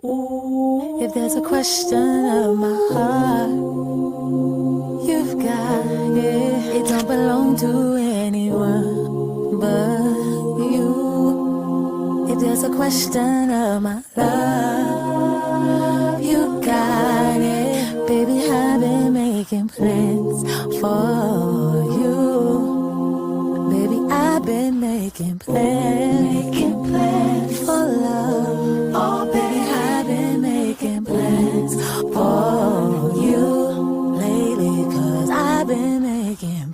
If there's a question of my heart, you've got it. It don't belong to anyone but you. If there's a question of my love, you got it. Baby, I've been making plans for you. Baby, I've been making plans for love. Oh, baby, I've been making plans for you lately, 'cause I've been making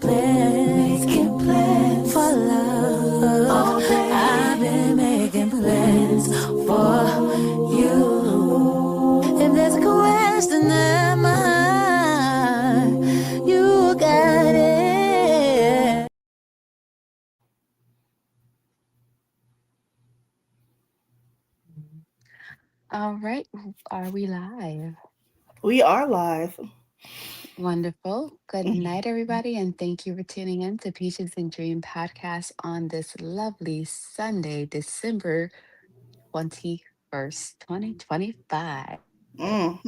plans for love. Oh, baby, I've been making plans for you. If there's a question in my heart, you got it. All right, are we live? We are live. Wonderful. Good night, everybody, and thank you for tuning in to Peaches and Dream podcast on this lovely Sunday, December 21st, 2025. Mhm.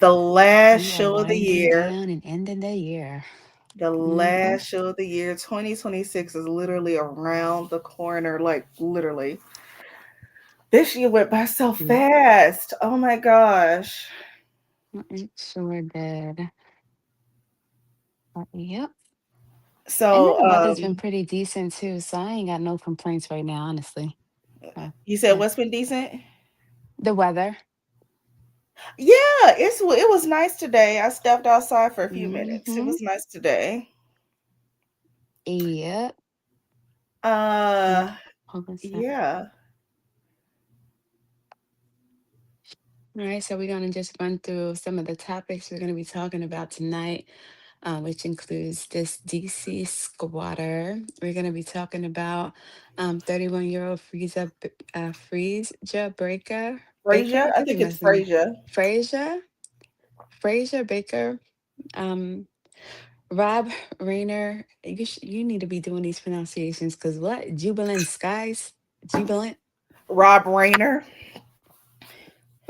The last We are show of the winding year. down and ending the year. The Hmm. last show of the year. 2026 is literally around the corner. Like, literally. This year went by so Yep, fast. Oh my gosh. it sure did. Yep. And then So, the weather's been pretty decent too, so I ain't got no complaints right now, honestly. Uh, you said uh, what's been decent? the weather. Yeah, it was nice today. I stepped outside for a few minutes. It Hmm. was nice today. Yep. Let me Uh, pull this up. yeah. All right, so we're going to just run through some of the topics we're going to be talking about tonight, which includes this DC squatter. We're going to be talking about 31-year-old Frezja Baker. Frasier? I I could be think it's messing. Frasier. Frezja, Frezja Baker. Um, Rob Reiner. You need to be doing these pronunciations because what? Jubilent Skies? Jubilant? Rob Reiner.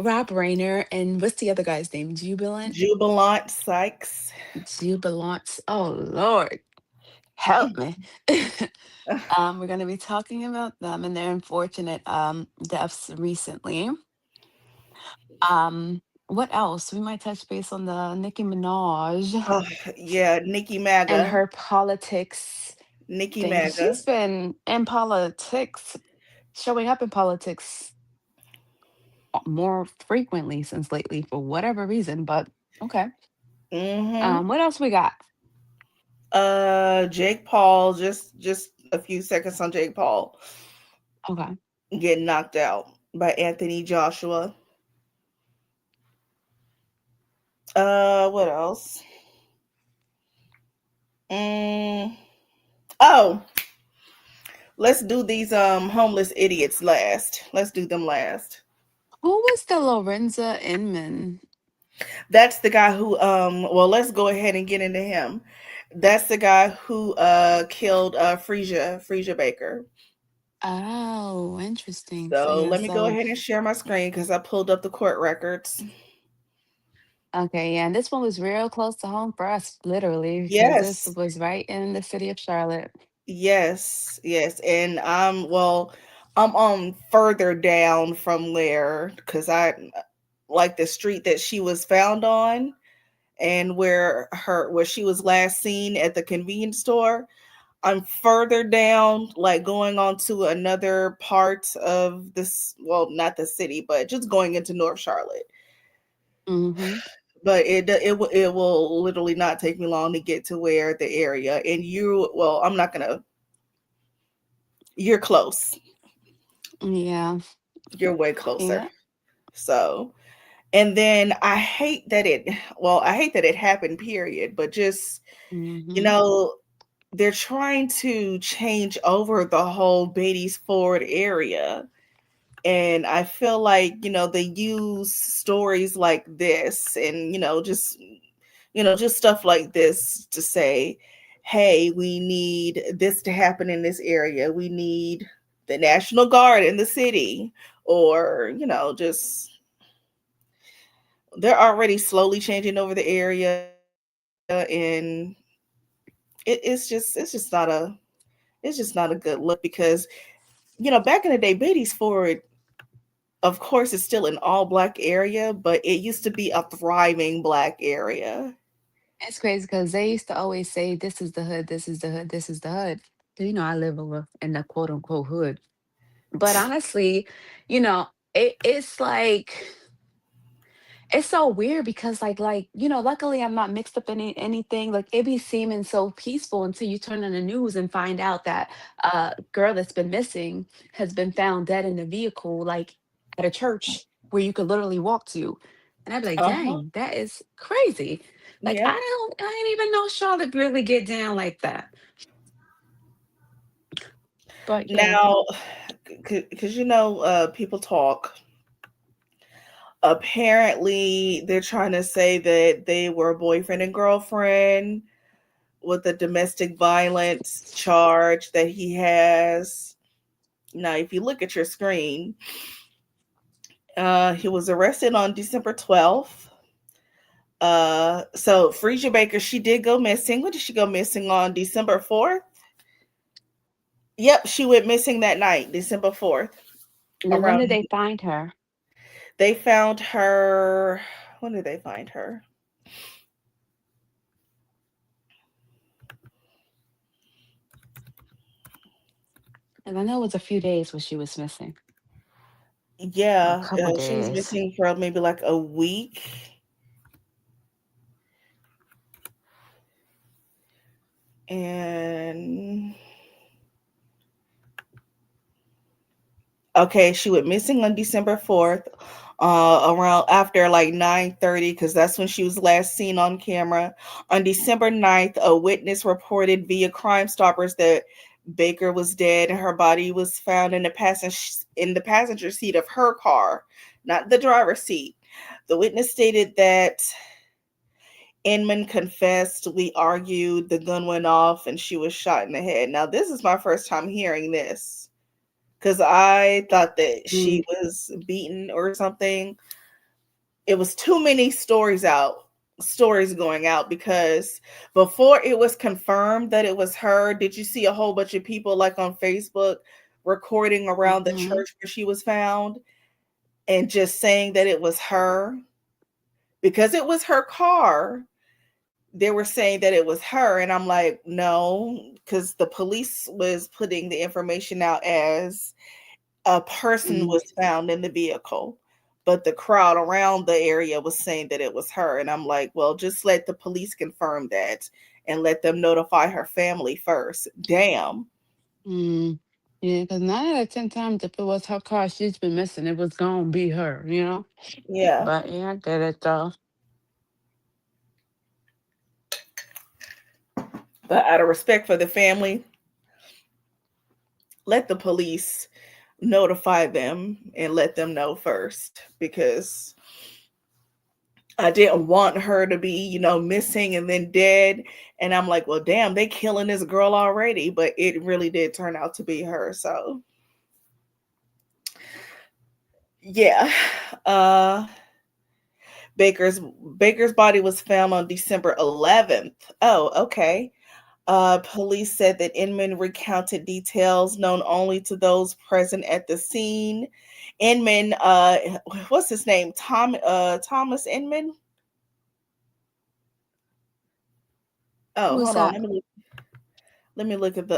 Rob Reiner. And what's the other guy's name? Jubilant? Jubilant Sykes. Jubilant. Oh, Lord. Help me. We're going to be talking about them and their unfortunate deaths recently. What else? We might touch base on the Nicki Minaj Oh, yeah, Nikki and MAGA. her politics Nikki thing. 'Cause she's MAGA. been in politics, showing up in politics more frequently since lately for whatever reason. But okay. Mm-hmm. What else we got? Jake Paul, just a few seconds on Jake Paul Okay. getting knocked out by Anthony Joshua. What else? Mm, oh, let's do these homeless idiots last. Let's do them last. Who was the Lorenza Inman? That's the guy who well, let's go ahead and get into him. That's the guy who killed Frezja Baker. Oh, interesting. So So yeah, let me go so ahead and share my screen because I pulled up the court records. okay, yeah, and this one was real close to home for us, literally, because this Yes, was right in the city of Charlotte. yes, yes. And I'm further down from there because I like the street that she was found on and where she was last seen at the convenience store. I'm further down, like going on to another part of this, well, not the city, but just going into North Charlotte. Hmm. But it will literally not take me long to get to where the area. And well, I'm not gonna. You're close. Yeah, You're way closer. yeah. So, and then I hate that it happened. Period. But just you Hmm. know, they're trying to change over the whole Beatty's Ford area. And I feel like, they use stories like this and, just stuff like this to say, hey, we need this to happen in this area. We need the National Guard in the city, or, just. they're already slowly changing over the area, and it's just not a good look because back in the day, Beatty's Ford, of course, is still an all black area, but it used to be a thriving black area. It's crazy because they used to always say, "This is the hood. This is the hood. This is the hood." So, I live over in the quote unquote hood. But honestly, you know, it's like it's so weird because luckily I'm not mixed up in anything. Like it be seeming so peaceful until you turn on the news and find out that a girl that's been missing has been found dead in a vehicle, like at a church where you could literally walk to. And I'd be like, Uh-huh. dang, that is crazy. Like Yep. I didn't even know Charlotte really get down like that. But yeah. Now, because people talk. Apparently, they're trying to say that they were boyfriend and girlfriend with a domestic violence charge that he has. Now, if you look at your screen, he was arrested on December 12th. So Frezja Baker, she did go missing. When did she go missing? On December 4th? Yep, she went missing that night, December 4th. And then when Around did they find her? They found her. When did they find her? And I know it was a few days when she was missing. Or a Yeah, couple she was days. missing for maybe like a week. And okay, she went missing on December 4th, around after like 9:30, because that's when she was last seen on camera. On December 9th, a witness reported via Crime Stoppers that Baker was dead and her body was found in the passenger seat of her car, not the driver's seat. The witness stated that Inman confessed, we argued, the gun went off, and she was shot in the head. Now, this is my first time hearing this because I thought that Mm, she was beaten or something. It was too many stories going out, because before it was confirmed that it was her, did you see a whole bunch of people like on Facebook recording around the mhm, church where she was found and just saying that it was her because it was her car? They were saying that it was her, and I'm like, no, because the police was putting the information out as a person mm, was found in the vehicle, but the crowd around the area was saying that it was her. And I'm like, well, just let the police confirm that and let them notify her family first. Damn. mm. Yeah, because 9 out of 10 times, if it was her car, she's been missing. It was gonna be her. Yeah. But yeah, I get it though. But out of respect for the family, let the police notify them and let them know first, because I didn't want her to be, missing and then dead. And I'm like, well, damn, they killing this girl already. But it really did turn out to be her. So yeah. Uh Baker's Baker's body was found on December 11th. Oh, okay. Police said that Inman recounted details known only to those present at the scene. Inman, what's his name? Thomas Inman. Who Oh, was hold on. that? Let me look at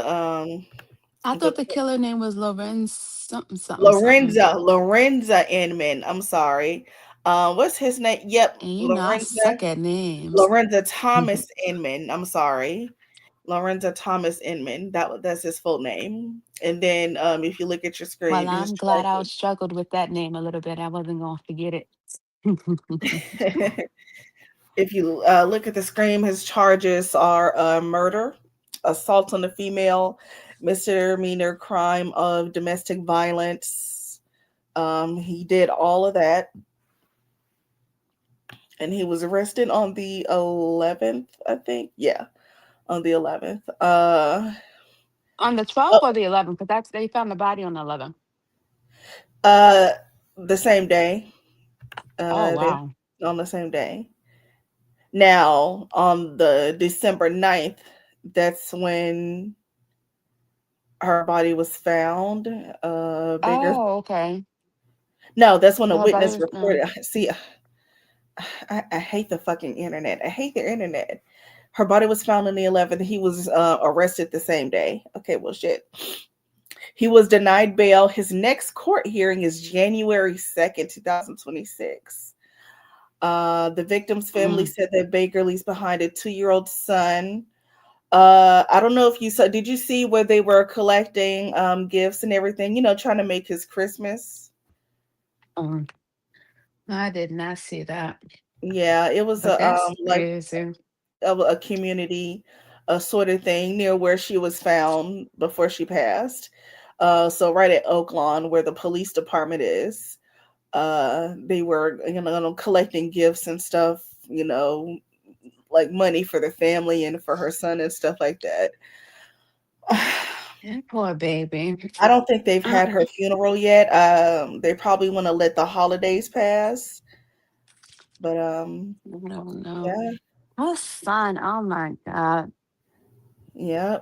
I the thought the killer name was Lorenz something something something. Lorenza Inman. I'm sorry. What's his name? Yep, And I suck at names. Lorenza Thomas Inman. I'm sorry, Lorenza Thomas Inman. That's his full name. And then, if you look at your Well, screen, he was I'm glad I charged struggled with that name a little bit. I wasn't gonna forget it. with. If you look at the screen, his charges are murder, assault on a female, misdemeanor crime of domestic violence. He did all of that, and he was arrested on the 11th, I think. Yeah, on the 11th. On the 12th Oh, or the 11th? Because that's they found the body on the 11th. uh, the same day. Oh They wow. on the same day. Now, on the December 9th, that's when her body was found. Baker's Oh, okay. No, that's when a So her body witness was found. reported. See, I hate the fucking internet. I hate the internet. Her body was found on the 11th. He was arrested the same day. Okay, well, shit. He was denied bail. His next court hearing is January 2nd, 2026. The victim's family Mm. said that Baker leaves behind a 2-year-old son. I don't know if you saw, did you see where they were collecting gifts and everything, trying to make his Christmas? Oh, I did not see that, Yeah, it was but a that's like crazy. a community sort of thing near where she was found before she passed. So right at Oaklawn, where the police department is, they were collecting gifts and stuff, like money for the family and for her son and stuff like that. That poor baby. I don't think they've Uh, had her funeral yet. They probably want to let the holidays pass, but I don't know. yeah, Her son, oh my God. yeah.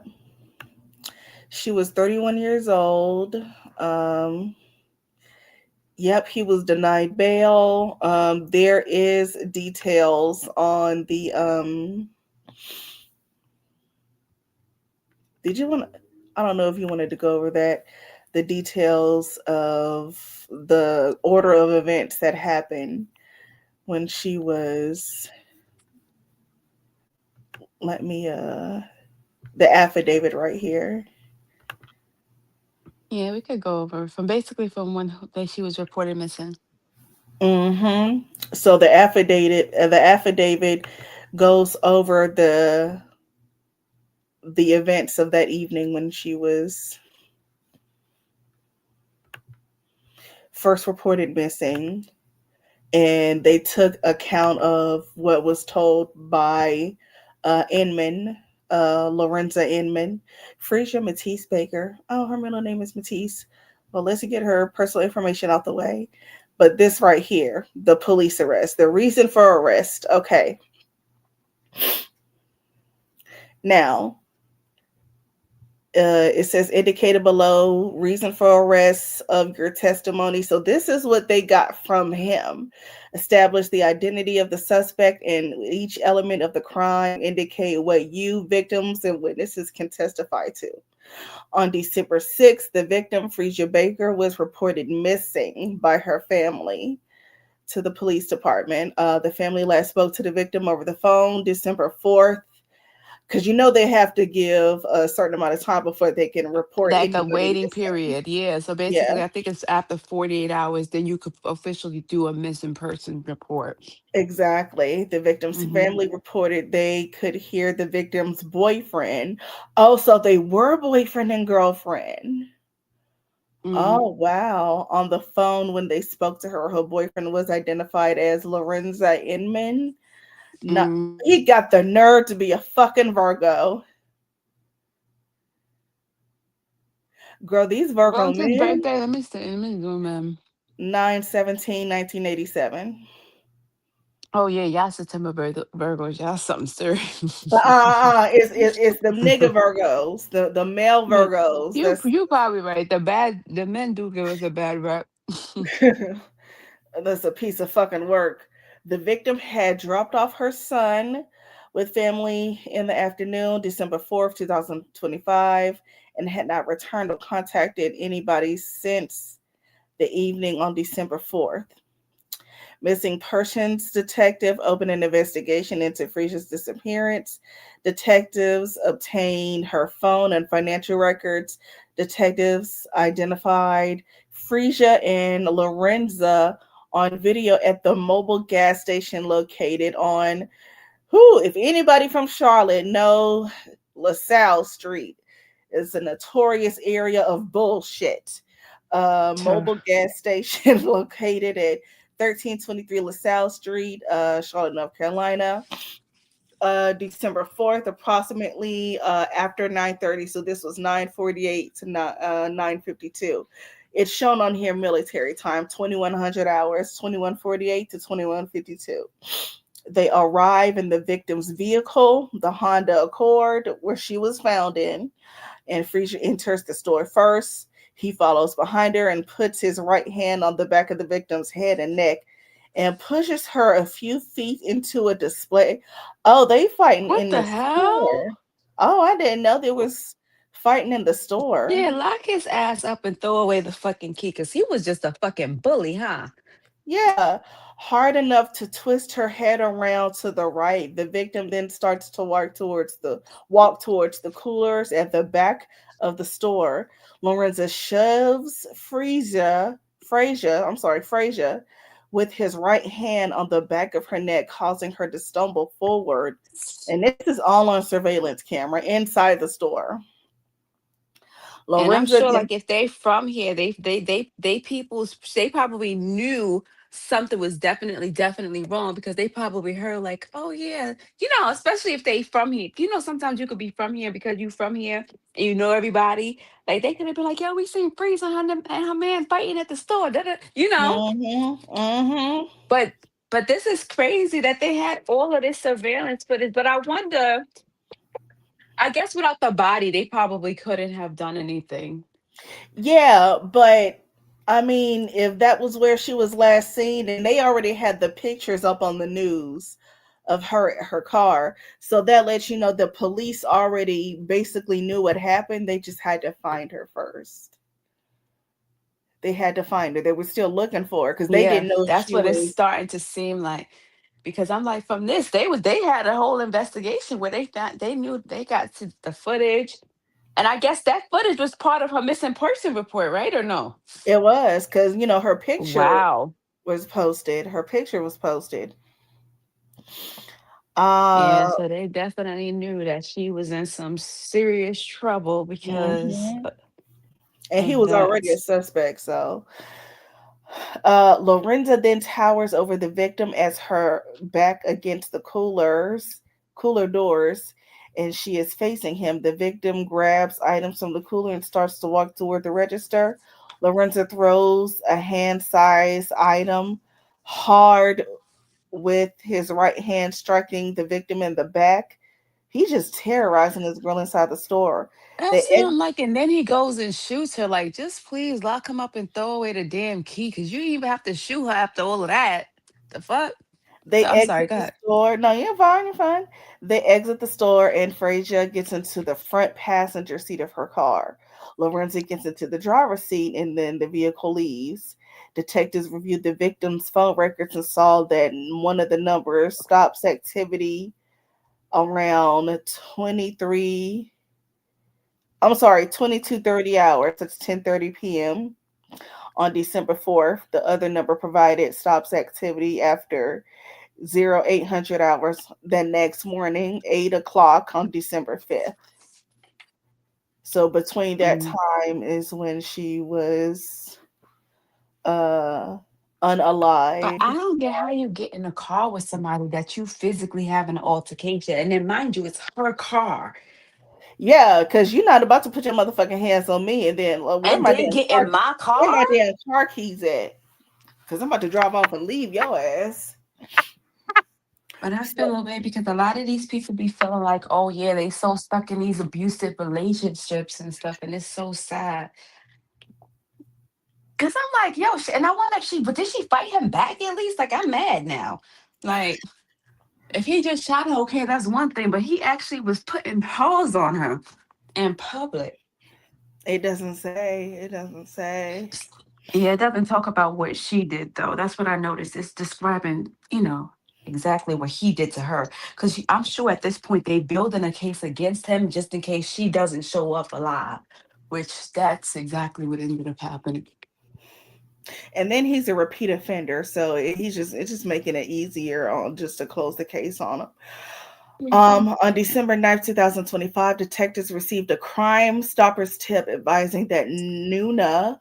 She was 31 years old. Um, yep, he was denied bail. There is details on the did you want I don't know if you wanted to go over that, the details of the order of events that happened when she was, let me the affidavit right here. Yeah, we could go over from basically from when that she was reported missing. Mhm. So the affidavit goes over the events of that evening when she was first reported missing, and they took account of what was told by Inman, Lorenza Inman, Frezja Matisse Baker. Oh, her middle name is Matisse. Well, let's get her personal information out the way. But this right here, the police arrest, the reason for arrest. Okay, now it says indicated below reason for arrest of your testimony. So this is what they got from him. Establish the identity of the suspect and each element of the crime. Indicate what you, victims, and witnesses can testify to. On December 6th, the victim, Frezja Baker, was reported missing by her family to the police department. The family last spoke to the victim over the phone December 4th, because they have to give a certain amount of time before they can report Like a anybody waiting missing. period. Yeah. So Yeah, basically, I think it's after 48 hours, then you could officially do a missing person report. exactly. The victim's Mm-hmm. family reported they could hear the victim's boyfriend. Oh, so they were boyfriend and girlfriend. Mm-hmm. Oh, wow. On the phone when they spoke to her, her boyfriend was identified as Lorenza Inman. No, Mm. he got the nerve to be a fucking Virgo. Girl, these Virgo When's his men, birthday? Let me see. Let me zoom in. 9/17/1987. Oh yeah, y'all September Virgos. Y'all something serious. It's the nigga Virgos, the male Yeah, Virgos. you probably right. The men do give us a bad rep. That's a piece of fucking work. The victim had dropped off her son with family in the afternoon, December 4th, 2025, and had not returned or contacted anybody since the evening on December 4th. Missing persons detective opened an investigation into Fresia's disappearance. Detectives obtained her phone and financial records. Detectives identified Fresia and Lorenza on video at the mobile gas station located on who, if anybody from Charlotte know LaSalle Street, is a notorious area of bullshit. Sure. Mobile gas station located at 1323 LaSalle Street, Charlotte, North Carolina. December 4th, approximately after 9:30. So this was 9:48 to 9:52. It's shown on here military time, 2100 hours, 2148 to 2152. They arrive in the victim's vehicle, the Honda Accord, where she was found in, and Frezja enters the store first. He follows behind her and puts his right hand on the back of the victim's head and neck and pushes her a few feet into a display. Oh, they fighting What in the the hell? store. Oh, I didn't know there was fighting in the store. Yeah, lock his ass up and throw away the fucking key because he was just a fucking bully, huh? Yeah, hard enough to twist her head around to the right. The victim then starts to walk towards the coolers at the back of the store. Lorenza shoves Frezja, with his right hand on the back of her neck, causing her to stumble forward. And this is all on surveillance camera inside the store. And I'm Lorenza sure, then like, if they from here, they people's they probably knew something was definitely wrong because they probably heard like, oh yeah, especially if they from here. Sometimes you could be from here because you from here and you know everybody. Like they could have been like, yo, we seen Freeze and her man fighting at the store. Da, da, you know. Mhm. Mhm. But but this is crazy that they had all of this surveillance footage. But I wonder, I guess without the body, they probably couldn't have done anything. Yeah, but I mean, if that was where she was last seen, and they already had the pictures up on the news of her car, so that lets you know the police already basically knew what happened. They just had to find her first. They had to find her. They were still looking for her because they Yeah, didn't know if that's she what it's was. starting to seem like. Because I'm like, from this, they had a whole investigation where they knew they got to the footage. And I guess that footage was part of her missing person report, right? Or no? It was because her picture Wow. was posted. Her picture was posted. Yeah, Uh, so they definitely knew that she was in some serious trouble because mhm. And he of was already a that. suspect, so Lorenza then towers over the victim as her back against the cooler doors, and she is facing him. The victim grabs items from the cooler and starts to walk toward the register. Lorenza throws a hand-sized item hard with his right hand, striking the victim in the back. He's just terrorizing this girl inside the store. They That's what I'm like. And then he goes and shoots her, like, just please lock him up and throw away the damn key. Cause you didn't even have to shoot her after all of that. The fuck? They So I'm sorry, exit go the ahead. store. No, you're fine. You're fine. They exit the store, and Frezja gets into the front passenger seat of her car. Lorenzo gets into the driver's seat, and then the vehicle leaves. Detectives reviewed the victim's phone records and saw that one of the numbers stops activity around 23. I'm sorry, 22:30 hours. That's 10:30 p.m. on December 4th. The other number provided stops activity after 0800 hours the next morning, 8 o'clock on December 5th. So between that Mm. time is when she was uh But I unalived. don't get how you get in a car with somebody that you physically have an altercation. And then mind you, it's her car. Yeah, because you're not about to put your motherfucking hands on me and then And then get in my where car? my damn car keys at? Because I'm about to drive off and leave your ass. But I So feel away because a lot of these people be feeling like, oh yeah, they so stuck in these abusive relationships and stuff, and it's so sad. Cause I'm like, yo, and I wonder if but did she fight him back at least? Like, I'm mad now. Like, if he just shot her, okay, that's one thing, but he actually was putting paws on her in public. it doesn't say. It doesn't say. Yeah, it doesn't talk about what she did though. That's what I noticed. It's describing, exactly what he did to her. Because I'm sure at this point they building a case against him just in case she doesn't show up alive. Which that's exactly what ended up happening. And then he's a repeat offender, so it's just making it easier on just to close the case on him. Mhm. On December 9th, 2025, detectives received a Crime Stoppers tip advising that Nuna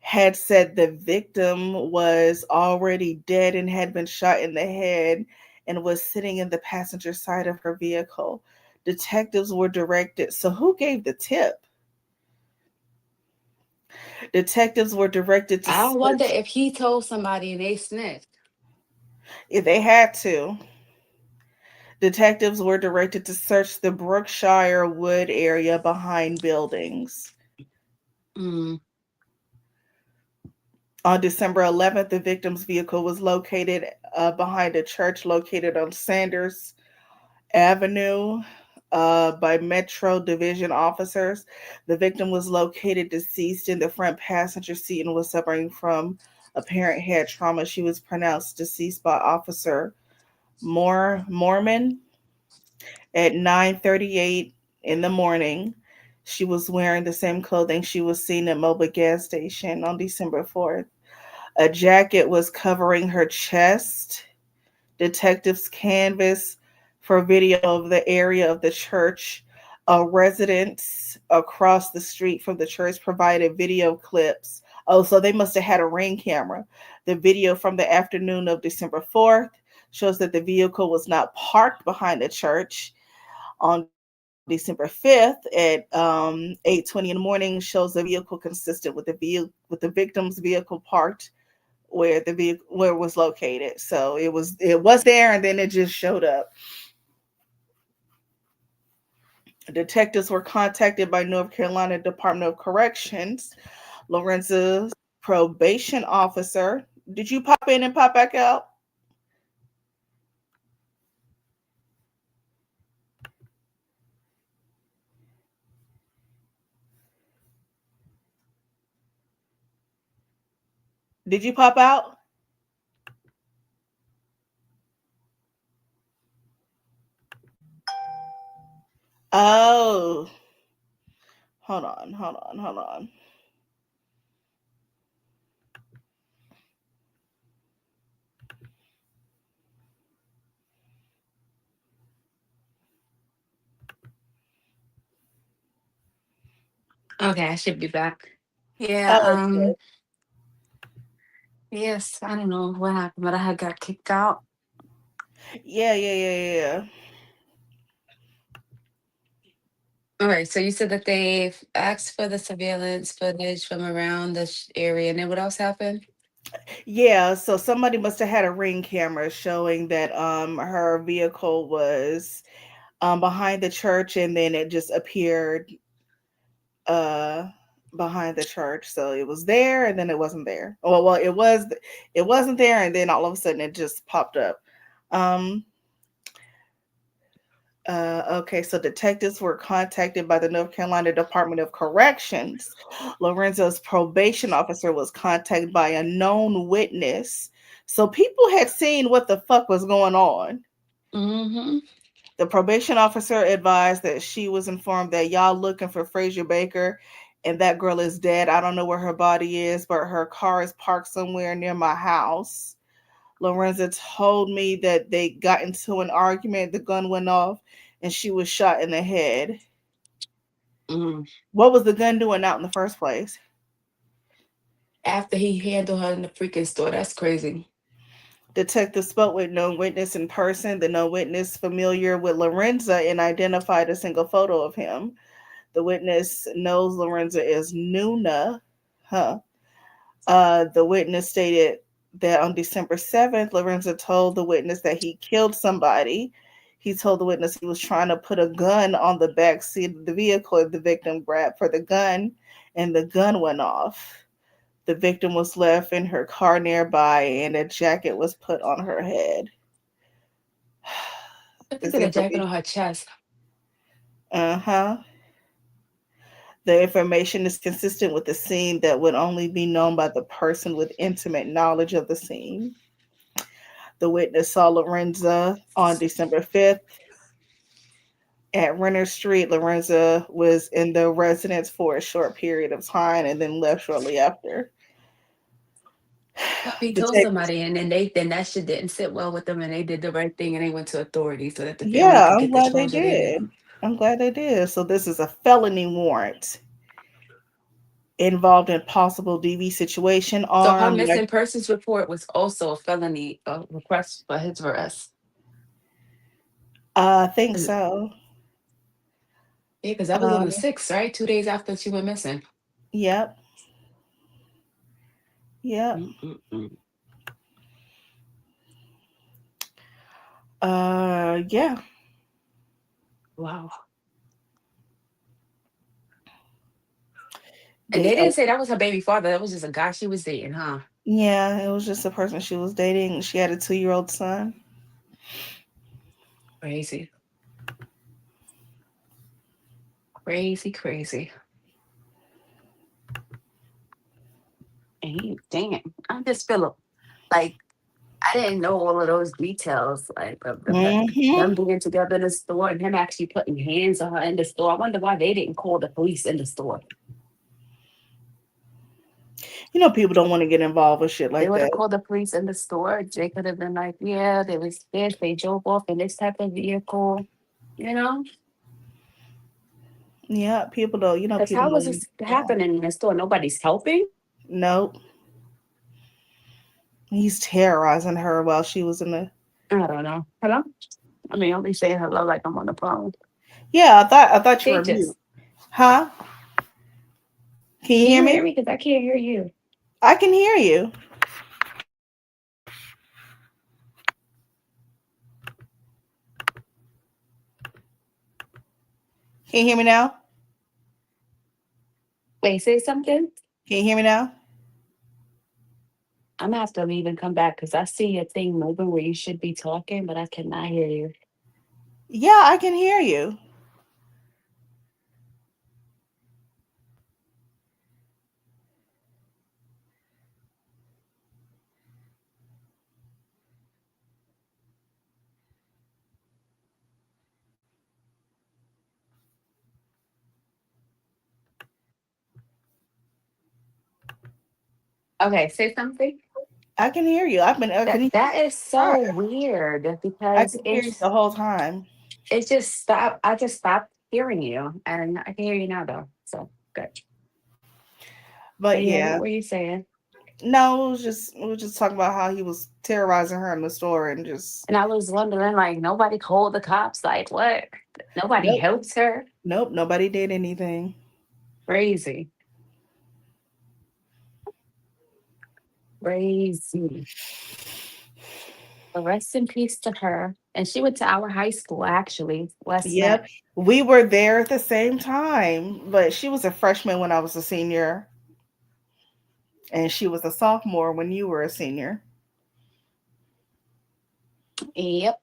had said the victim was already dead and had been shot in the head and was sitting in the passenger side of her vehicle. Detectives were directed. So, who gave the tip? Detectives were directed to I wonder search if he told somebody and they snitched. if they had to. Detectives were directed to search the Brookshire Wood area behind buildings. Mm. On December 11th, the victim's vehicle was located behind a church located on Sanders Avenue by Metro Division officers. The victim was located deceased in the front passenger seat and was suffering from apparent head trauma. She was pronounced deceased by Officer Mormon at 9:38 in the morning. She was wearing the same clothing she was seen at Mobil gas station on December 4th. A jacket was covering her chest. Detectives canvassed for video of the area of the church. Residents across the street from the church provided video clips. Oh, so they must have had a ring camera. The video from the afternoon of December 4th shows that the vehicle was not parked behind the church. On December 5th at 8:20 in the morning shows the vehicle consistent with the victim's vehicle parked where the vehicle where it was located. So it was there and then it just showed up. Detectives were contacted by North Carolina Department of Corrections. Lorenza's probation officer. Did you pop in and pop back out? Did you pop out? Oh, hold on. Okay, I should be back. Yeah, Oh, yes, I don't know what happened, but I had got kicked out. yeah. All right, so you said that they asked for the surveillance footage from around the area, and then what else happened? Yeah, so somebody must have had a ring camera showing that her vehicle was behind the church and then it just appeared uh behind the church. So it was there and then it wasn't there. Well, it wasn't there and then all of a sudden it just popped up. Um okay, so detectives were contacted by the North Carolina Department of Corrections. Lorenzo's probation officer was contacted by a known witness. So people had seen what the fuck was going on. Mm-hmm. The probation officer advised that she was informed that y'all looking for Frezja Baker and that girl is dead. I don't know where her body is, but her car is parked somewhere near my house. Lorenza told me that they got into an argument, the gun went off, and she was shot in the head. Mm. What was the gun doing out in the first place? After he handled her in the freaking store, that's crazy. Detective spoke with no witness in person. The no witness familiar with Lorenza and identified a single photo of him. The witness knows Lorenza as Nuna. Huh. The witness stated that on December 7th, Lorenza told the witness that he killed somebody. He told the witness he was trying to put a gun on the back seat of the vehicle and the victim grabbed for the gun and the gun went off. The victim was left in her car nearby and a jacket was put on her head. Look This at a jacket information. on her chest. Uh-huh. The information is consistent with the scene that would only be known by the person with intimate knowledge of the scene. The witness saw Lorenza on December 5th at Renner Street. Lorenza was in the residence for a short period of time and then left shortly after. He told Detectives. somebody, and then that shit didn't sit well with them, and they did the right thing, and they went to authorities so that the family Yeah, could I'm get the glad they closure they need. did. I'm glad they did. So this is a felony warrant involved in possible DV situation, So her armed. missing persons report was also a felony request for his arrest. I think 'Cause- so. Yeah, because that was on the Um, 6th, right? 2 days after she went missing. yep. Yeah. Mm-mm-mm. Yeah. Wow. And They they didn't say that was her baby father. That was just a guy she was dating, huh? Yeah, it was just a person she was dating. She had a 2-year-old son. Crazy. Crazy, crazy. Damn. I just feel like I didn't know all of those details, like of Hmm. them being together in the store and him actually putting hands on her in the store. I wonder why they didn't call the police in the store. People don't want to get involved with shit They like would have that. called the police in the store. They could have been like, yeah, there was this. They drove off in this type of vehicle, you know? Yeah, Because people how was don't. this happening in the store? Nobody's helping? Nope. He's terrorizing her while she was in the. I don't know. Hello? I mean, I'll be saying hello like I'm on the phone. Yeah, I thought you were mute. Pages. Huh? Can you Can hear you me? hear me? Because I can't hear you. I can hear you. Can you hear me now? Wait, say something? Can you hear me now? I'm gonna have to leave and come back because I see a thing moving where you should be talking, but I cannot hear you. Yeah, I can hear you. Okay, say something. I can hear you. I can That hear that is you. so weird I because can hear you the whole time. it just stopped. I just stopped hearing you, and I can hear you now though. So good. But Anyway, what yeah, were you saying? no, we were just talking about how he was terrorizing her in the store and just And I was wondering, like, nobody called the cops. Like, what? Nobody nope, helps her. nope, nobody did anything. Crazy, crazy. But rest in peace to her. And she went to our high school, actually, Westmet. Yep, we were there at the same time, but she was a freshman when I was a senior, and she was a sophomore when you were a senior. Yep.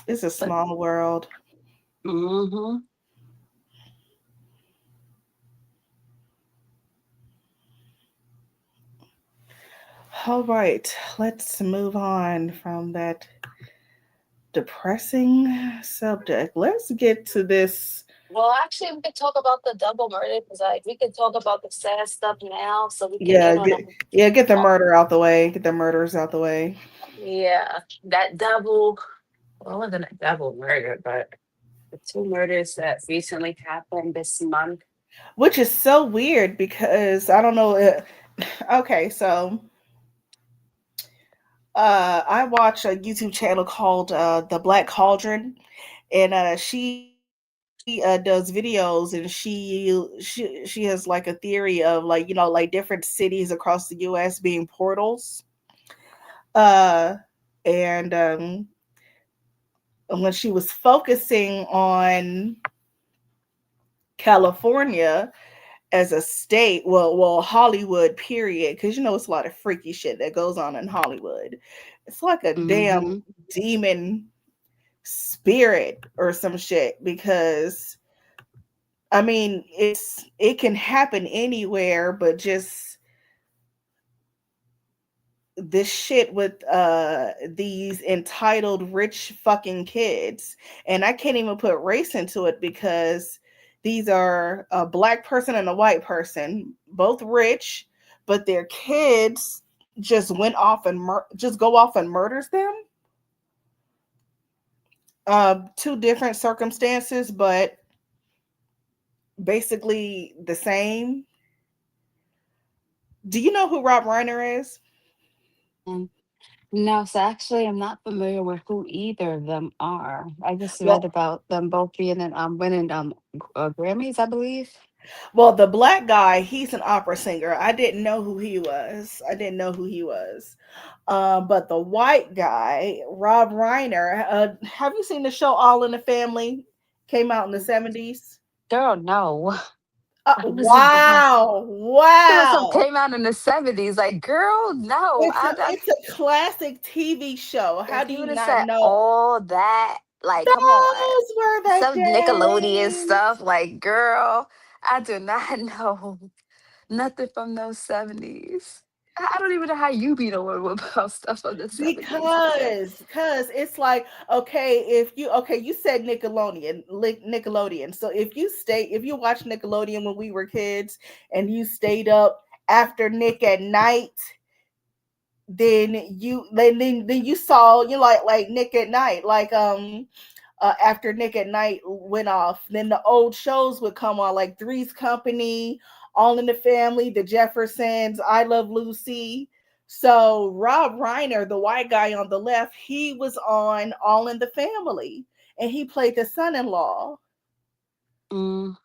It's a But small world. mm-hmm. All right, let's move on from that depressing subject. Let's get to this. Well, actually, we could talk about the double murder because like we could talk about the sad stuff now, so we can Yeah, end on a get the on- murder out the way. Get the murders out the way. yeah, that double. Well, it wasn't a double murder, but the two murders that recently happened this month. Which is so weird because I don't know. Okay, so I watch a YouTube channel called The Black Cauldron, and she does videos, and she has like a theory of like like different cities across the U.S. being portals. Uh, and when she was focusing on California as a state, well Hollywood period, because it's a lot of freaky shit that goes on in Hollywood. It's like a damn Mm-hmm. demon spirit or some shit, because I mean it can happen anywhere, but just this shit with these entitled rich fucking kids. And I can't even put race into it because these are a black person and a white person, both rich, but their kids just went off and just go off and murders them. Two different circumstances, but basically the same. Do you know who Rob Reiner is? And no, so actually, I'm not familiar with who either of them are. I just read Well, about them both being in winning Grammys, I believe. Well, the black guy, he's an opera singer. I didn't know who he was. I didn't know who he was. But the white guy, Rob Reiner, have you seen the show All in the Family? Came out in the 70s. Girl, no. I was born. Wow. It was some Wow. came out in the 70s. Like, girl, no. It's a classic TV show. How If do you you would have not said know? all that, like, come on. Those were the Some Nickelodeon days. stuff, like, girl, I do not know nothing from those 70s. I don't even know how you be knowing about stuff from the 70s. Okay. Because it's like, okay, if you okay, you said Nickelodeon. So if you watch Nickelodeon when we were kids and you stayed up after Nick at night, then you saw you like Nick at Night, like after Nick at Night went off, then the old shows would come on, like Three's Company, All in the Family, The Jeffersons, I Love Lucy. So Rob Reiner, the white guy on the left, he was on All in the Family, and he played the son-in-law. Mm,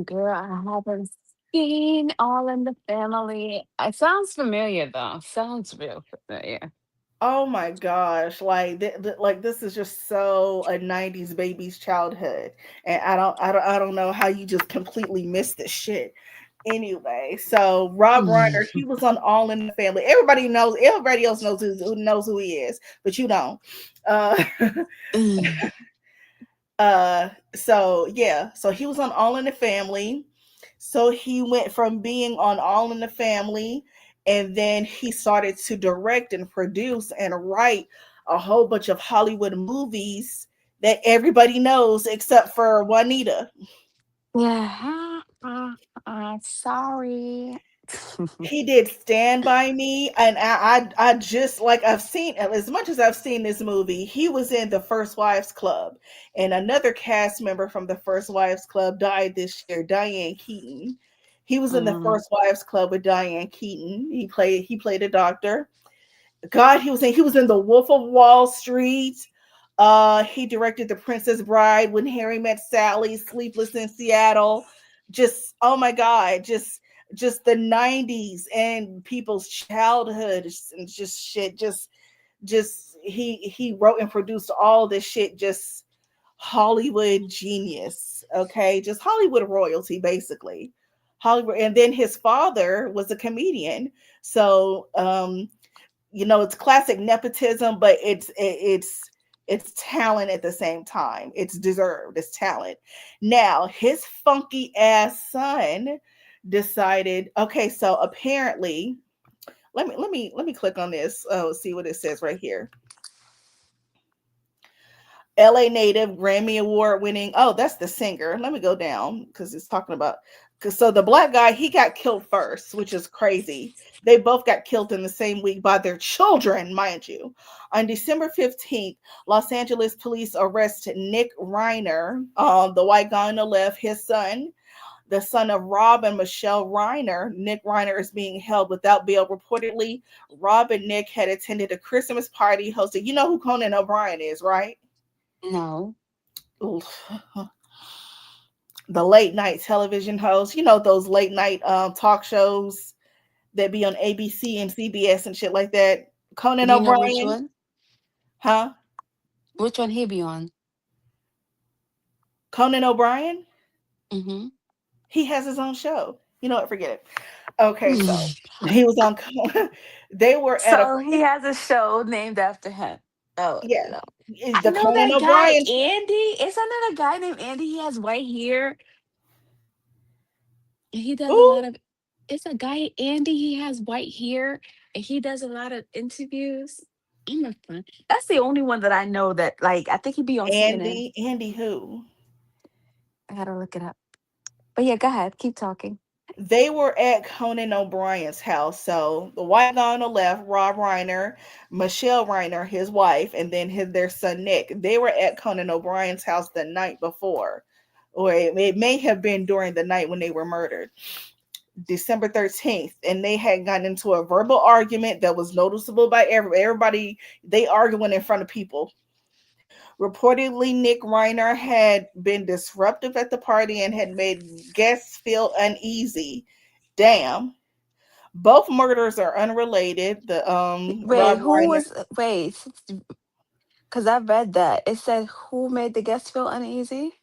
girl, I haven't seen All in the Family. It sounds familiar, though. Sounds real familiar. Oh my gosh, like like this is just so a 90s baby's childhood. And I don't know how you just completely missed this shit. Anyway, so Rob Reiner, he was on All in the Family. Everybody else knows who he is, but you don't. Uh so yeah, so he was on All in the Family. So he went from being on All in the Family, and then he started to direct and produce and write a whole bunch of Hollywood movies that everybody knows except for Juanita. Yeah. Sorry. He did Stand By Me, and I just like I've seen as much as I've seen this movie. He was in the First Wives Club, and another cast member from the First Wives Club died this year, Diane Keaton. He was in the Mm, First Wives Club with Diane Keaton. He played a doctor. God, he was in The Wolf of Wall Street. He directed The Princess Bride, When Harry Met Sally, Sleepless in Seattle. Just oh my God, just the 90s and people's childhood and just shit. Just he wrote and produced all this shit. Just Hollywood genius. Okay, just Hollywood royalty, basically. Hollywood, and then his father was a comedian. So it's classic nepotism, but it's talent at the same time. It's deserved. It's talent. Now his funky ass son decided. Okay, so apparently, let me click on this. Oh, see what it says right here. LA native, Grammy Award winning. Oh, that's the singer. Let me go down because it's talking about. Cause so the black guy, he got killed first, which is crazy. They both got killed in the same week by their children, mind you. On December 15th, Los Angeles police arrest Nick Reiner, the white guy on the left, his son, the son of Rob and Michele Reiner. Nick Reiner is being held without bail. Reportedly, Rob and Nick had attended a Christmas party hosted. You know who Conan O'Brien is, right? no. The late night television host, those late night talk shows that be on ABC and CBS and shit like that. Conan Do you know which O'Brien, one? huh? Which one he be on? Conan O'Brien, Mm-hmm. he has his own show. You know what? Forget it. Okay, so he was on. They were at a So he has a show named after him. Oh yeah, no. I the know Conan that guy O'Brien. Andy. Isn't that a guy named Andy? He has white hair. And he does a Ooh, lot of it's a guy, Andy, he has white hair and he does a lot of interviews. I'm a fan. That's the only one that I know that like I think he'd be on CNN. Andy who? I gotta look it up. But yeah, go ahead. Keep talking. They were at Conan O'Brien's house. So the white guy on the left, Rob Reiner, Michele Reiner, his wife, and then their son Nick. They were at Conan O'Brien's house the night before, or it may have been during the night when they were murdered, December 13th, and they had gotten into a verbal argument that was noticeable by everybody. They arguing in front of people. Reportedly, Nick Reiner had been disruptive at the party and had made guests feel uneasy. Damn. Both murders are unrelated. The Wait, Rob who Reiner, was, wait, because I read that. It said who made the guests feel uneasy?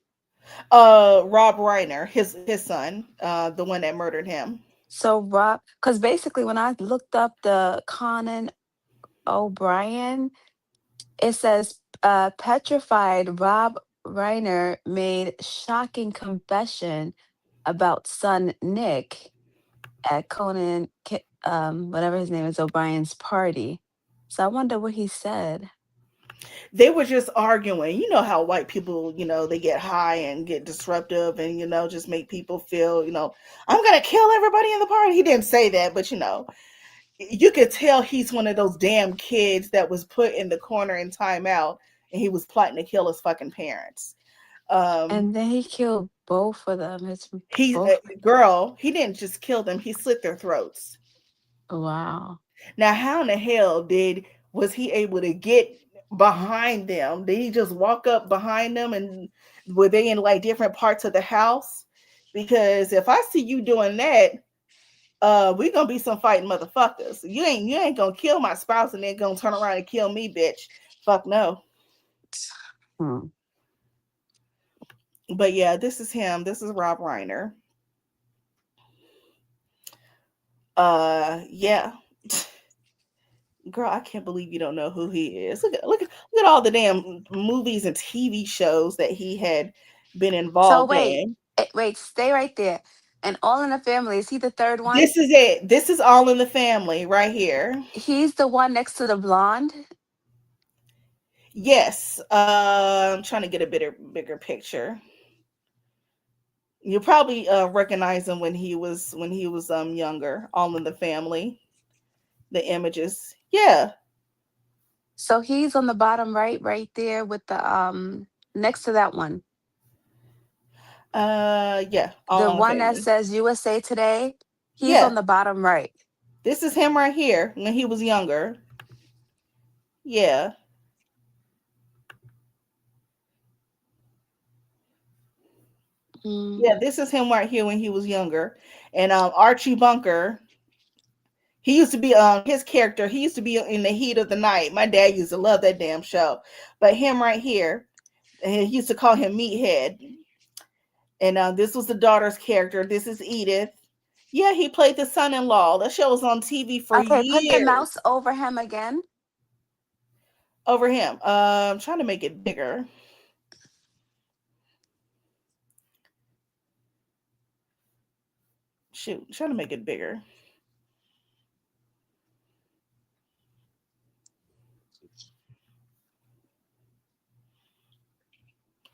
Rob Reiner, his son, the one that murdered him. So Rob, because basically when I looked up the Conan O'Brien, it says petrified Rob Reiner made shocking confession about son Nick at whatever his name is, O'Brien's party. So I wonder what he said. They were just arguing. You know how white people, they get high and get disruptive and, just make people feel, I'm going to kill everybody in the party. He didn't say that, but, you could tell he's one of those damn kids that was put in the corner in timeout and he was plotting to kill his fucking parents. And then he killed both of them. It's He, both. girl, he didn't just kill them, he slit their throats. Wow. Now, how in the hell was he able to get behind them? Did he just walk up behind them, and were they in like different parts of the house? Because if I see you doing that, we gonna be some fighting motherfuckers. You ain't gonna kill my spouse and then gonna turn around and kill me, bitch. Fuck no. Hmm. But yeah, this is him. This is Rob Reiner. Yeah. Girl, I can't believe you don't know who he is. Look at all the damn movies and TV shows that he had been So involved in. wait, stay right there. And All in the Family, is he the third one? This is it. This is All in the Family right here. He's the one next to the blonde. Yes. I'm trying to get a bigger picture. You probably recognize him when he was younger. All in the Family. The images. Yeah. So he's on the bottom right there with the next to that one. Yeah. All The in the one that Family. says USA Today, he's Yeah. on the bottom right. This is him right here when he was younger. Yeah. Yeah, Mm. this is him right here when he was younger. And Archie Bunker, he used to be his character, he used to be in The Heat of the Night. My dad used to love that damn show. But him right here, he used to call him Meathead. And this was the daughter's character. This is Edith. Yeah, he played the son-in-law. That show was on TV for Okay, put the years. mouse over him again. Over him. I'm trying to make it bigger. Shoot, trying to make it bigger.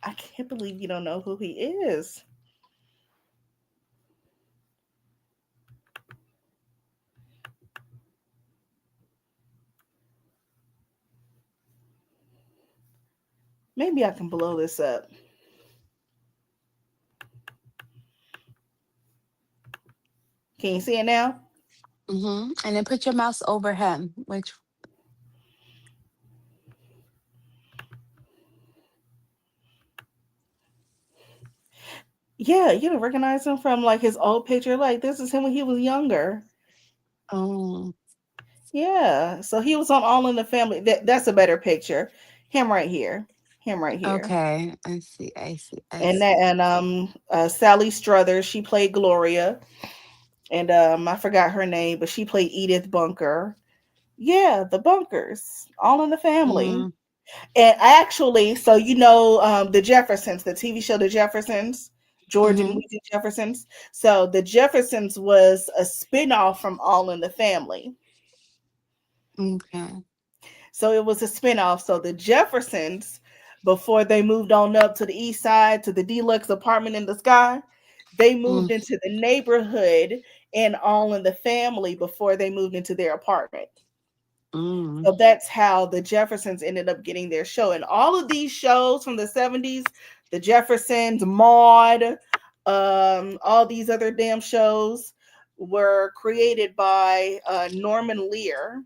I can't believe you don't know who he is. Maybe I can blow this up. Can you see it now? And then put your mouse over him, which Yeah, you don't recognize him from like his old picture. Like this is him when he was younger. oh, Yeah, so he was on All in the Family. That's a better picture. Him right here. Him right here. okay. I And see. Sally Struthers, she played Gloria, and I forgot her name, but she played Edith Bunker. Yeah, the Bunkers, All in the Family. Mm, And actually, so the Jeffersons, the TV show The Jeffersons, George and mm-hmm. Lucy Jeffersons. So The Jeffersons was a spinoff from All in the Family. Okay. So it was a spinoff. So The Jeffersons, before they moved on up to the east side to the deluxe apartment in the sky, they moved Mm, into the neighborhood and All in the Family before they moved into their apartment. mm, So that's how the Jeffersons ended up getting their show. And all of these shows from the 70s, the Jeffersons, Maude, all these other damn shows were created by Norman Lear,